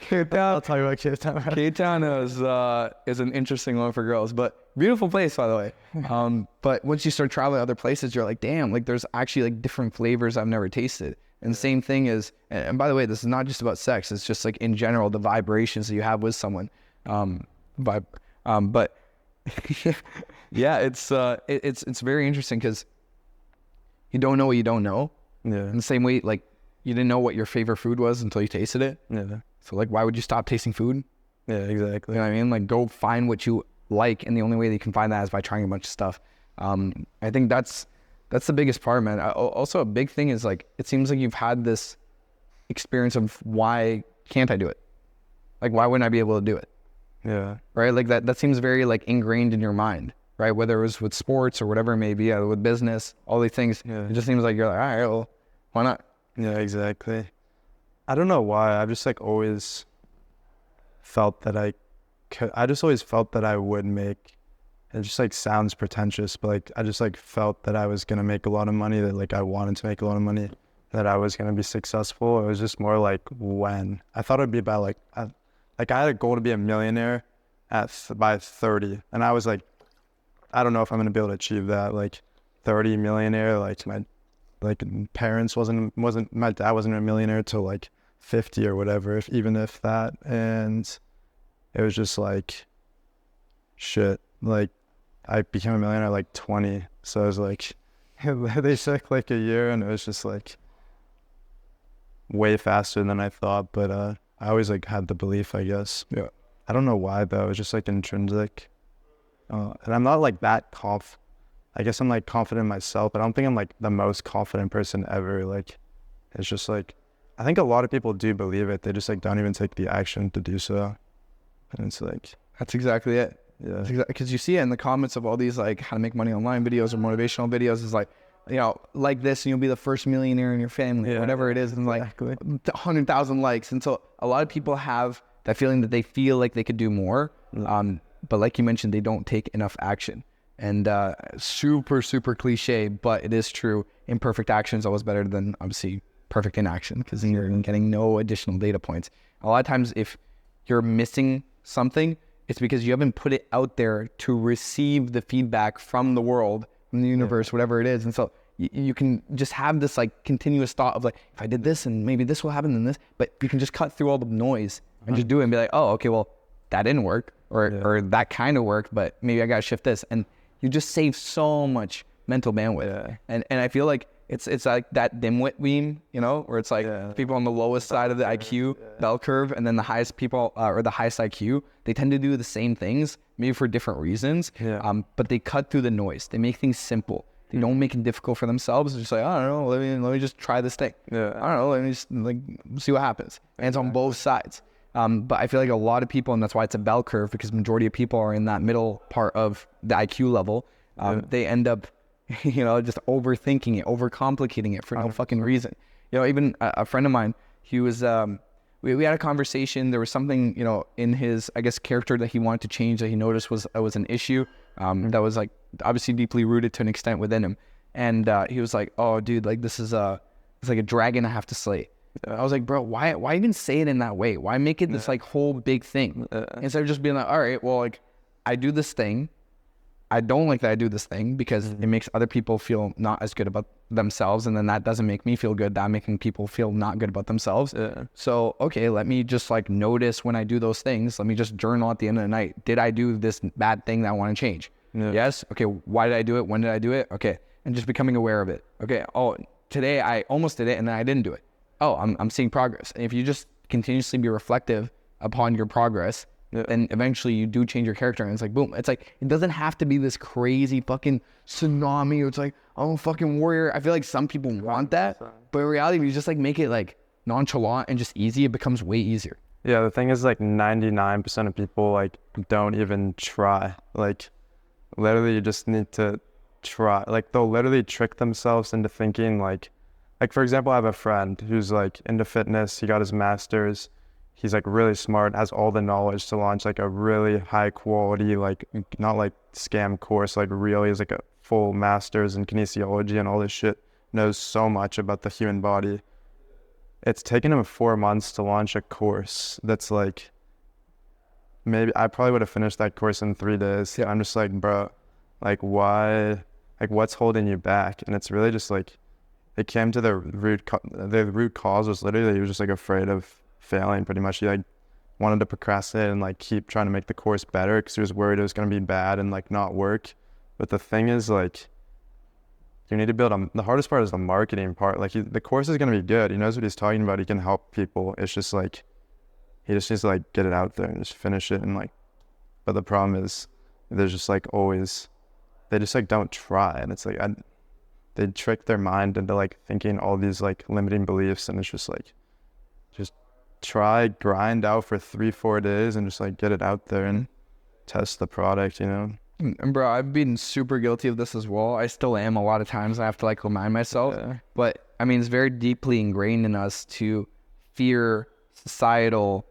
Cape Town. I'll tell you about Cape Town. Cape Town is an interesting one for girls, but beautiful place, by the way. But once you start traveling other places, you're like, damn, like there's actually like different flavors I've never tasted. And the same thing is, and by the way, this is not just about sex. It's just like in general, the vibrations that you have with someone. But yeah, it's very interesting, because you don't know what you don't know. Yeah. In the same way, like, you didn't know what your favorite food was until you tasted it. Yeah. So like, why would you stop tasting food? Yeah, exactly. You know what I mean? Like, go find what you like, and the only way that you can find that is by trying a bunch of stuff. I think that's the biggest part, man. Also, a big thing is, like, it seems like you've had this experience of, why can't I do it? Like, why wouldn't I be able to do it? Yeah. Right? Like that seems very like ingrained in your mind, right? Whether it was with sports or whatever it may be, with business, all these things. Yeah. It just seems like you're like, all right, well, why not? Yeah, exactly. I don't know why. I've just like always felt that I just always felt that I would make, it just like sounds pretentious, but like I just like felt that I was going to make a lot of money, that like I wanted to make a lot of money, that I was going to be successful. It was just more like when. I thought it'd be about like I had a goal to be a millionaire by 30. And I was like, I don't know if I'm going to be able to achieve that. Like 30 millionaire, like my parents my dad wasn't a millionaire till like 50 or whatever, even if that. And it was just like shit. Like I became a millionaire at like 20, so it was like they took like a year, and it was just like way faster than I thought. But I always like had the belief, I guess. Yeah. I don't know why though. It was just like intrinsic, and I'm not like that I guess I'm like confident in myself, but I don't think I'm like the most confident person ever. Like, it's just like, I think a lot of people do believe it. They just like don't even take the action to do so. And it's like, That's exactly it. yeah, Because you see it in the comments of all these like how to make money online videos or motivational videos is like, you know, like this and you'll be the first millionaire in your family, whatever it is, and like 100,000 likes. And so a lot of people have that feeling that they feel like they could do more. But like you mentioned, they don't take enough action. And super, super cliche, but it is true. Imperfect action is always better than obviously perfect inaction, because then you're getting no additional data points. A lot of times if you're missing something, it's because you haven't put it out there to receive the feedback from the world, from the universe, whatever it is. And so you can just have this like continuous thought of like, if I did this and maybe this will happen, then this, but you can just cut through all the noise and just do it and be like, oh, okay, well, that didn't work, or that kind of worked, but maybe I got to shift this. And you just save so much mental bandwidth. And I feel like it's like that dimwit meme, you know, where it's like people on the lowest side of the IQ bell curve, and then the highest people or the highest IQ, they tend to do the same things, maybe for different reasons. But they cut through the noise. They make things simple. They don't make it difficult for themselves. They're just like, I don't know, let me just try this thing. I don't know, let me just like see what happens. And it's on both sides. But I feel like a lot of people, and that's why it's a bell curve, because majority of people are in that middle part of the IQ level. They end up, you know, just overthinking it, overcomplicating it for no fucking reason. You know, even a friend of mine, he was, we had a conversation. There was something, you know, in his, I guess, character that he wanted to change that he noticed was an issue that was like obviously deeply rooted to an extent within him. And he was like, oh, dude, like this is it's like a dragon I have to slay. I was like, bro, why even say it in that way? Why make it this like whole big thing? Instead of just being like, all right, well, like I do this thing. I don't like that I do this thing because it makes other people feel not as good about themselves. And then that doesn't make me feel good. That making people feel not good about themselves. So, okay, let me just like notice when I do those things. Let me just journal at the end of the night. Did I do this bad thing that I want to change? Yes. Okay. Why did I do it? When did I do it? Okay. And just becoming aware of it. Okay. Oh, today I almost did it and then I didn't do it. Oh, I'm seeing progress. And if you just continuously be reflective upon your progress, then eventually you do change your character, and it's like, boom. It's like, it doesn't have to be this crazy fucking tsunami. It's like, I'm a fucking warrior. I feel like some people want that, but in reality, if you just like make it like nonchalant and just easy, it becomes way easier. Yeah, the thing is like 99% of people like don't even try. Like literally you just need to try. Like they'll literally trick themselves into thinking like for example, I have a friend who's like into fitness. He got his master's. He's like really smart, has all the knowledge to launch like a really high quality, like not like scam course, like really is like a full master's in kinesiology and all this shit, knows so much about the human body. It's taken him 4 months to launch a course that's like, maybe I probably would have finished that course in 3 days. Yeah. I'm just like, bro, like why, like what's holding you back? And it's really just like, it came to the root cause was literally he was just like afraid of failing pretty much. He like wanted to procrastinate and like keep trying to make the course better because he was worried it was going to be bad and like not work. But the thing is like, you need to build the hardest part is the marketing part. Like the course is going to be good. He knows what he's talking about. He can help people. It's just like, he just needs to like get it out there and just finish it. And like, but the problem is there's just like always, they just like don't try. And it's like, they trick their mind into like thinking all these like limiting beliefs. And it's just like, just try, grind out for 3-4 days and just like get it out there and test the product, you know? And bro, I've been super guilty of this as well. I still am a lot of times. I have to like remind myself. But I mean, it's very deeply ingrained in us to fear societal,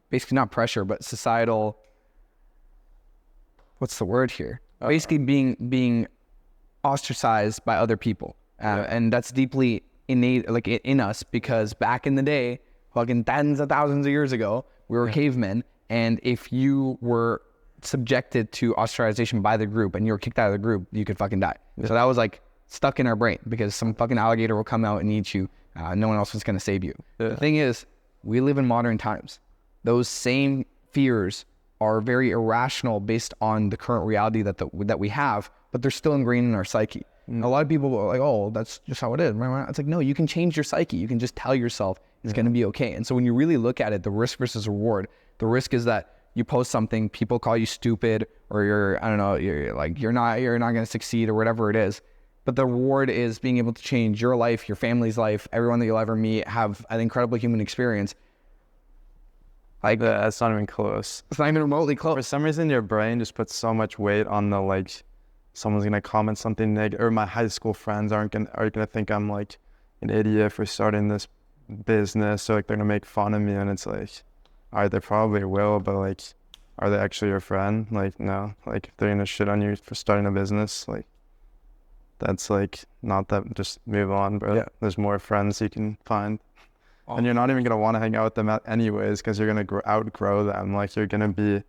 basically not pressure, but societal, what's the word here? Basically being ostracized by other people. And that's deeply innate, like in us, because back in the day, fucking tens of thousands of years ago, we were cavemen. And if you were subjected to ostracization by the group and you were kicked out of the group, you could fucking die. So that was like stuck in our brain because some fucking alligator will come out and eat you. No one else was going to save you. The thing is, we live in modern times. Those same fears are very irrational based on the current reality that we have, but they're still ingrained in our psyche. A lot of people are like, oh, that's just how it is. It's like, no, you can change your psyche. You can just tell yourself it's going to be okay. And so when you really look at it, the risk versus reward, the risk is that you post something, people call you stupid, or you're not going to succeed, or whatever it is. But the reward is being able to change your life, your family's life, everyone that you'll ever meet, have an incredible human experience. Like, that's not even close. It's not even remotely close. For some reason, your brain just puts so much weight on the, like, someone's gonna comment something negative, or my high school friends are gonna think I'm like an idiot for starting this business, or like they're gonna make fun of me. And it's like, all right, they probably will, but like, are they actually your friend? Like, no. Like, if they're gonna shit on you for starting a business, like, that's like not that. Just move on, bro. Yeah. There's more friends you can find. And you're not even going to want to hang out with them anyways, because you're going to outgrow them. Like, you're going to be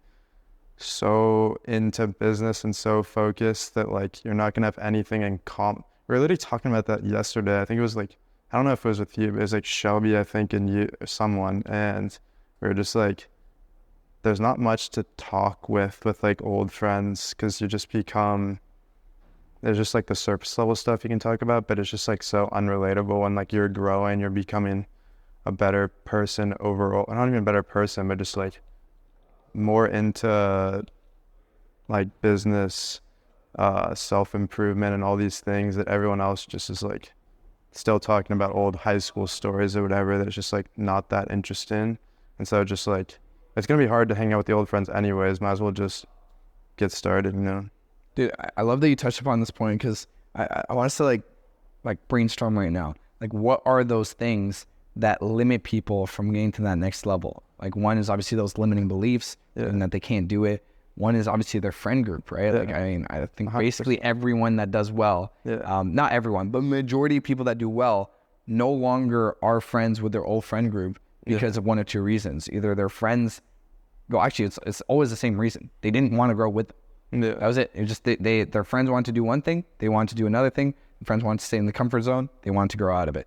so into business and so focused that, like, you're not going to have anything in common. We were literally talking about that yesterday. I think it was, like, I don't know if it was with you, but it was, like, Shelby, I think, and you, or someone. And we were just, like, there's not much to talk with, like, old friends, because you just become... There's just, like, the surface level stuff you can talk about, but it's just, like, so unrelatable. And, like, you're growing, you're becoming... a better person overall. Not even a better person, but just like more into like business, self-improvement and all these things that everyone else just is like still talking about old high school stories or whatever, that it's just like not that interesting. And so just like, it's going to be hard to hang out with the old friends anyways. Might as well just get started, you know? Dude, I love that you touched upon this point, because I want us to like brainstorm right now. Like, what are those things that limit people from getting to that next level? Like, one is obviously those limiting beliefs and that they can't do it. One is obviously their friend group, right? Like, I mean, I think 100%. Basically everyone that does well, not everyone, but majority of people that do well no longer are friends with their old friend group because of one or two reasons. Either their friends go, actually it's always the same reason. They didn't want to grow with them. That was it. It just, their friends wanted to do one thing, they wanted to do another thing. Friends wanted to stay in the comfort zone, they wanted to grow out of it.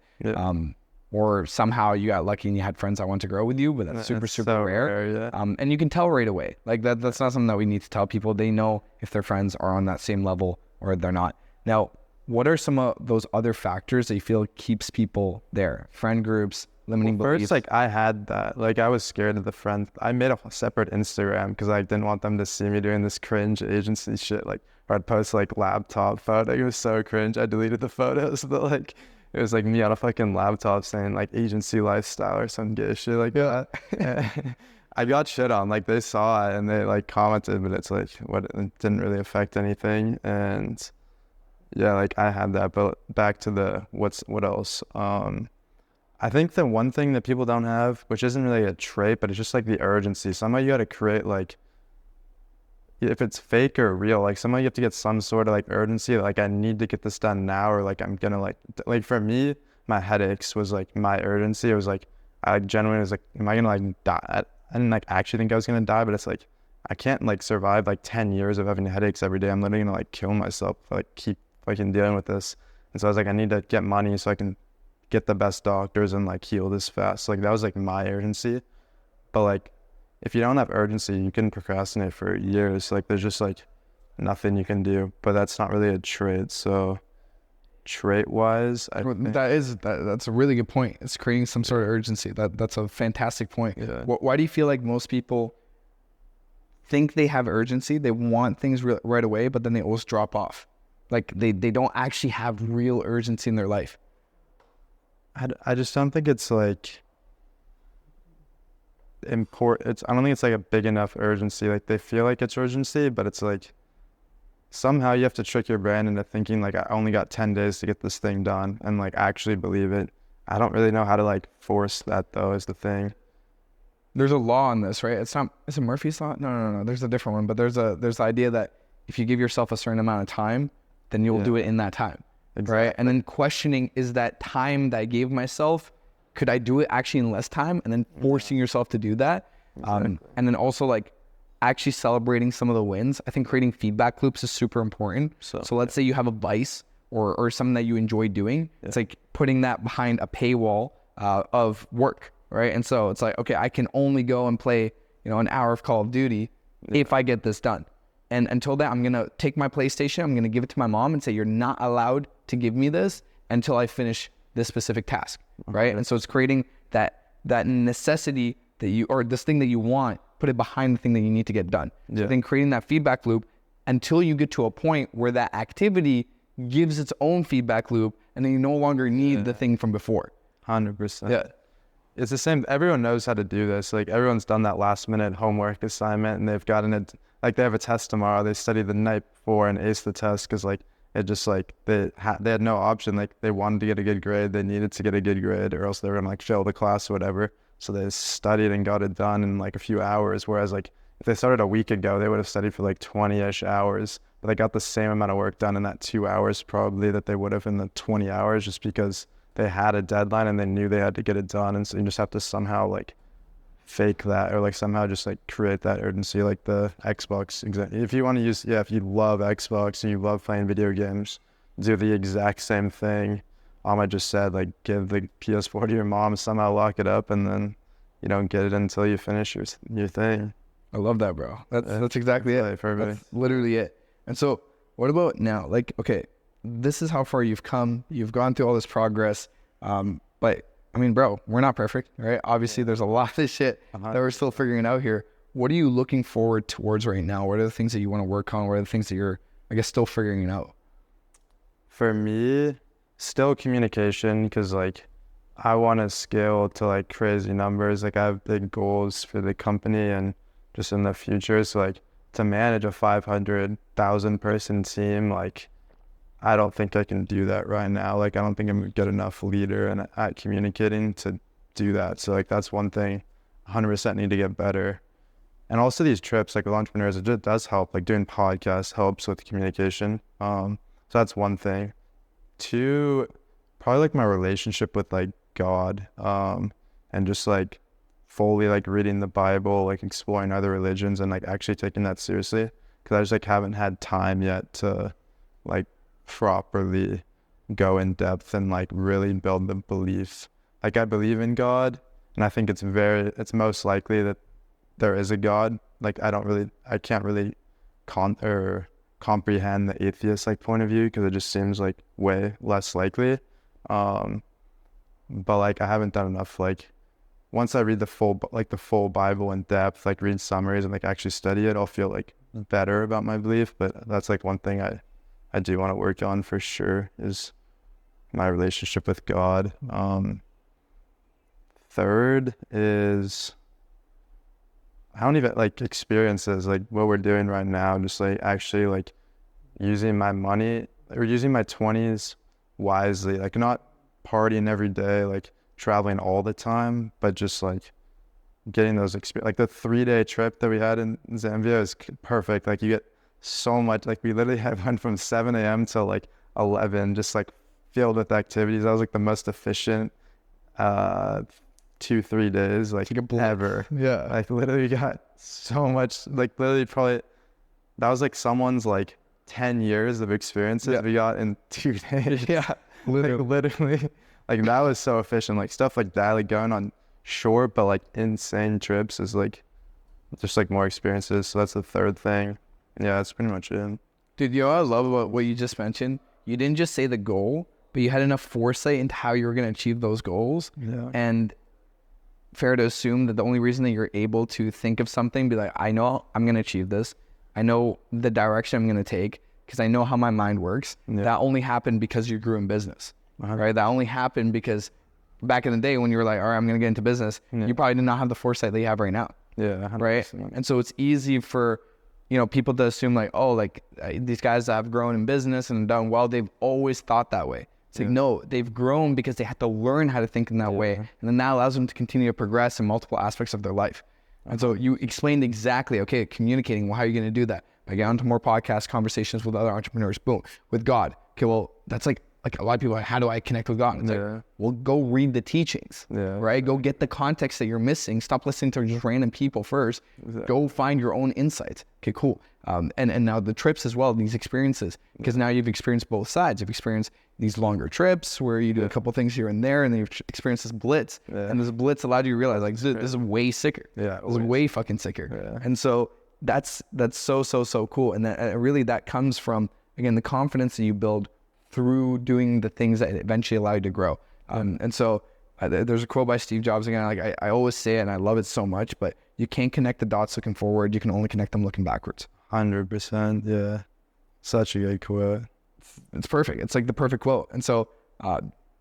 Or somehow you got lucky and you had friends that want to grow with you, but that's super so rare. And you can tell right away. Like, that's not something that we need to tell people. They know if their friends are on that same level or they're not. Now, what are some of those other factors that you feel keeps people there? Friend groups, limiting beliefs? First, like, I had that. Like, I was scared of the friends. I made a separate Instagram because I didn't want them to see me doing this cringe agency shit. Like, where I'd post like laptop photo. It was so cringe. I deleted the photos, but like, it was like me on a fucking laptop saying like agency lifestyle or some gay shit like that. I got shit on. Like, they saw it and they like commented, but it's like, what, it didn't really affect anything. And yeah, like, I had that. But back to the what else? I think the one thing that people don't have, which isn't really a trait, but it's just like the urgency. Somehow you got to create, like, if it's fake or real, like, somehow you have to get some sort of like urgency. Like, I need to get this done now, or like, I'm gonna like for me, my headaches was like my urgency. It was like, I genuinely was like, am I gonna like die? I didn't like actually think I was gonna die, but it's like, I can't like survive like 10 years of having headaches every day. I'm literally gonna like kill myself if I like keep fucking dealing with this. And so I was like, I need to get money so I can get the best doctors and like heal this fast. Like, that was like my urgency. But like, if you don't have urgency, you can procrastinate for years. Like, there's just like nothing you can do. But that's not really a trait. So trait wise, that's a really good point. It's creating some sort of urgency. That's a fantastic point. Why do you feel like most people think they have urgency? They want things right away, but then they always drop off. Like, they don't actually have real urgency in their life. I just don't think it's like important. I don't think it's like a big enough urgency. Like, they feel like it's urgency, but it's like somehow you have to trick your brain into thinking like, I only got 10 days to get this thing done, and like actually believe it. I don't really know how to like force that though, is the thing. There's a law on this, right? Is it Murphy's law? No. There's a different one, but there's the idea that if you give yourself a certain amount of time, then you'll do it in that time. Exactly. Right? And then questioning, is that time that I gave myself, could I do it actually in less time? And then forcing yourself to do that. And then also like actually celebrating some of the wins. I think creating feedback loops is super important. So let's say you have a vice or something that you enjoy doing. It's like putting that behind a paywall of work, right? And so it's like, okay, I can only go and play, an hour of Call of Duty if I get this done. And until then, I'm going to take my PlayStation, I'm going to give it to my mom and say, you're not allowed to give me this until I finish this specific task, right? And so it's creating that necessity that you, or this thing that you want, put it behind the thing that you need to get done. So then creating that feedback loop until you get to a point where that activity gives its own feedback loop, and then you no longer need the thing from before. 100%. Yeah. It's the same. Everyone knows how to do this. Like everyone's done that last minute homework assignment, and they've gotten it. Like they have a test tomorrow. They study the night before and ace the test because like it just like they had no option. Like they wanted to get a good grade. They needed to get a good grade, or else they were gonna like fail the class or whatever. So they studied and got it done in like a few hours. Whereas like if they started a week ago, they would have studied for like 20-ish hours. But they got the same amount of work done in that 2 hours probably that they would have in the 20 hours, just because they had a deadline and they knew they had to get it done. And so you just have to somehow like fake that, or like somehow just like create that urgency, like the Xbox example. If you want to use, if you love Xbox and you love playing video games, do the exact same thing I just said, like give the PS4 to your mom, somehow lock it up, and then you don't get it until you finish your thing. I love that, bro. That's exactly it. That's literally it. And so what about now? Like, okay, this is how far you've come. You've gone through all this progress. But I mean, bro, we're not perfect, right? Obviously there's a lot of shit that we're still figuring out here. What are you looking forward towards right now? What are the things that you want to work on? What are the things that you're, I guess, still figuring out? For me, still communication, because like I want to scale to like crazy numbers. Like I have big goals for the company and just in the future. So like to manage a 500,000 person team, like I don't think I can do that right now. Like I don't think I'm a good enough leader and at communicating to do that. So like that's one thing 100% need to get better. And also these trips, like with entrepreneurs, it just does help. Like doing podcasts helps with communication. So that's one thing. Two, probably like my relationship with like God, and just like fully like reading the Bible, like exploring other religions and like actually taking that seriously. Cause I just like haven't had time yet to like properly go in depth and like really build the belief. Like I believe in God, and I think it's most likely that there is a God. Like I can't really comprehend the atheist like point of view, because it just seems like way less likely. But like I haven't done enough. Like once I read the full Bible in depth, like read summaries and like actually study it, I'll feel like better about my belief. But that's like one thing I do want to work on for sure, is my relationship with God. Third is, I don't even like experiences, like what we're doing right now, just like actually like using my money or using my 20s wisely, like not partying every day, like traveling all the time, but just like getting those experience. Like the 3-day trip that we had in Zambia is perfect. Like you get so much, like we literally went from 7 a.m. to like 11, just like filled with activities. That was like the most efficient 2-3 days like ever. Yeah. Like literally got so much, like literally probably that was like someone's like 10 years of experiences we got in 2 days. Yeah. Literally like that was so efficient. Like stuff like that, like going on short but like insane trips is like just like more experiences. So that's the third thing. Yeah, that's pretty much it. Dude, you know what I love about what you just mentioned? You didn't just say the goal, but you had enough foresight into how you were going to achieve those goals. Yeah. And fair to assume that the only reason that you're able to think of something, be like, I know I'm going to achieve this. I know the direction I'm going to take because I know how my mind works. Yeah. That only happened because you grew in business, right? That only happened because back in the day when you were like, all right, I'm going to get into business, you probably did not have the foresight that you have right now. Yeah. 100%. Right. And so it's easy for, people to assume like, oh, like these guys that have grown in business and done well, they've always thought that way. It's like, no, they've grown because they had to learn how to think in that way. And then that allows them to continue to progress in multiple aspects of their life. And so you explained exactly, okay, communicating, well, how are you going to do that? By getting onto more podcast conversations with other entrepreneurs, boom, with God. Okay, well, that's like like a lot of people are like, how do I connect with God? It's like, well, go read the teachings, right? Go get the context that you're missing. Stop listening to just random people first. Go find your own insights. Okay, cool. And now the trips as well, these experiences, because now you've experienced both sides. You've experienced these longer trips where you do a couple things here and there, and then you've experienced this blitz. And this blitz allowed you to realize, like, this is way sicker. This is way fucking sicker. And so that's so cool. And that really that comes from, again, the confidence that you build through doing the things that eventually allow you to grow. And so there's a quote by Steve Jobs again, like I always say it and I love it so much, but you can't connect the dots looking forward. You can only connect them looking backwards. 100%. Yeah. Such a good quote. It's perfect. It's like the perfect quote. And so,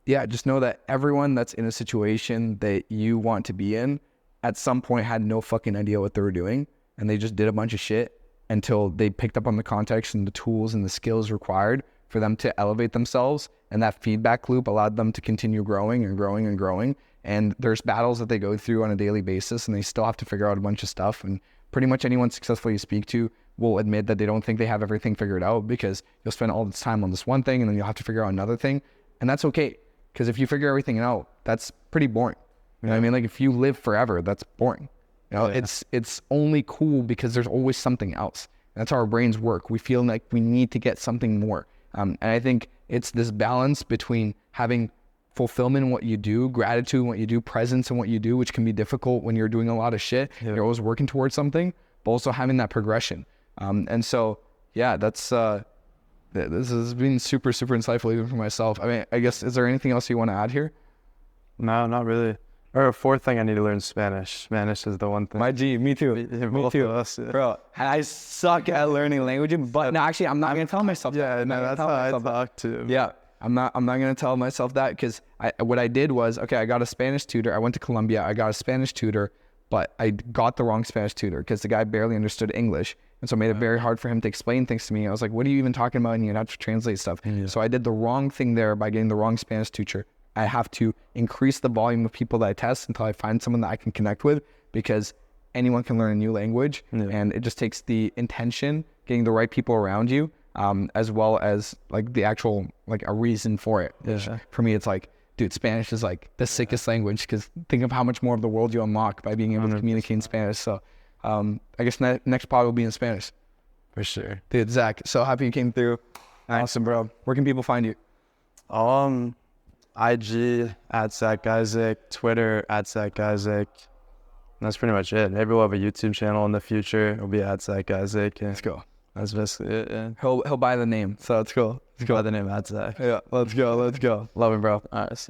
just know that everyone that's in a situation that you want to be in at some point had no fucking idea what they were doing. And they just did a bunch of shit until they picked up on the context and the tools and the skills required for them to elevate themselves. And that feedback loop allowed them to continue growing and growing and growing. And there's battles that they go through on a daily basis, and they still have to figure out a bunch of stuff. And pretty much anyone successful you speak to will admit that they don't think they have everything figured out, because you'll spend all this time on this one thing and then you'll have to figure out another thing. And that's okay, because if you figure everything out, that's pretty boring. You know what I mean? Like, if you live forever, that's boring. You know, it's only cool because there's always something else. That's how our brains work. We feel like we need to get something more. And I think it's this balance between having fulfillment in what you do, gratitude in what you do, presence in what you do, which can be difficult when you're doing a lot of shit. You're always working towards something, but also having that progression. And so, this has been super, super insightful even for myself. I mean, I guess, is there anything else you want to add here? No, not really. Or a fourth thing, I need to learn Spanish. Spanish is the one thing. My G, me too. Me too. Us, Bro, I suck at learning languages, but no, actually, I'm not going to tell myself that. Yeah, no, that's how I talk too. Yeah, I'm not going to tell myself that, because what I did was, okay, I got a Spanish tutor. I went to Colombia. I got a Spanish tutor, but I got the wrong Spanish tutor because the guy barely understood English. And so it made it very hard for him to explain things to me. I was like, what are you even talking about? And you'd have to translate stuff. So I did the wrong thing there by getting the wrong Spanish teacher. I have to increase the volume of people that I test until I find someone that I can connect with, because anyone can learn a new language. And it just takes the intention, getting the right people around you, as well as like the actual, like, a reason for it. Which for me, it's like, dude, Spanish is like the sickest language, because think of how much more of the world you unlock by being able to communicate in Spanish. So I guess next pod will be in Spanish. For sure. Dude, Zach, so happy you came through. Awesome, bro. Where can people find you? IG at Zack Isaak, Twitter at Zack Isaak. That's pretty much it. Maybe we'll have a YouTube channel in the future. It'll be at Zack Isaak. Let's go. That's basically it. Yeah. He'll buy the name, so let's go. Let's go by the name at Zack. Yeah, let's go. Love him, bro. All right.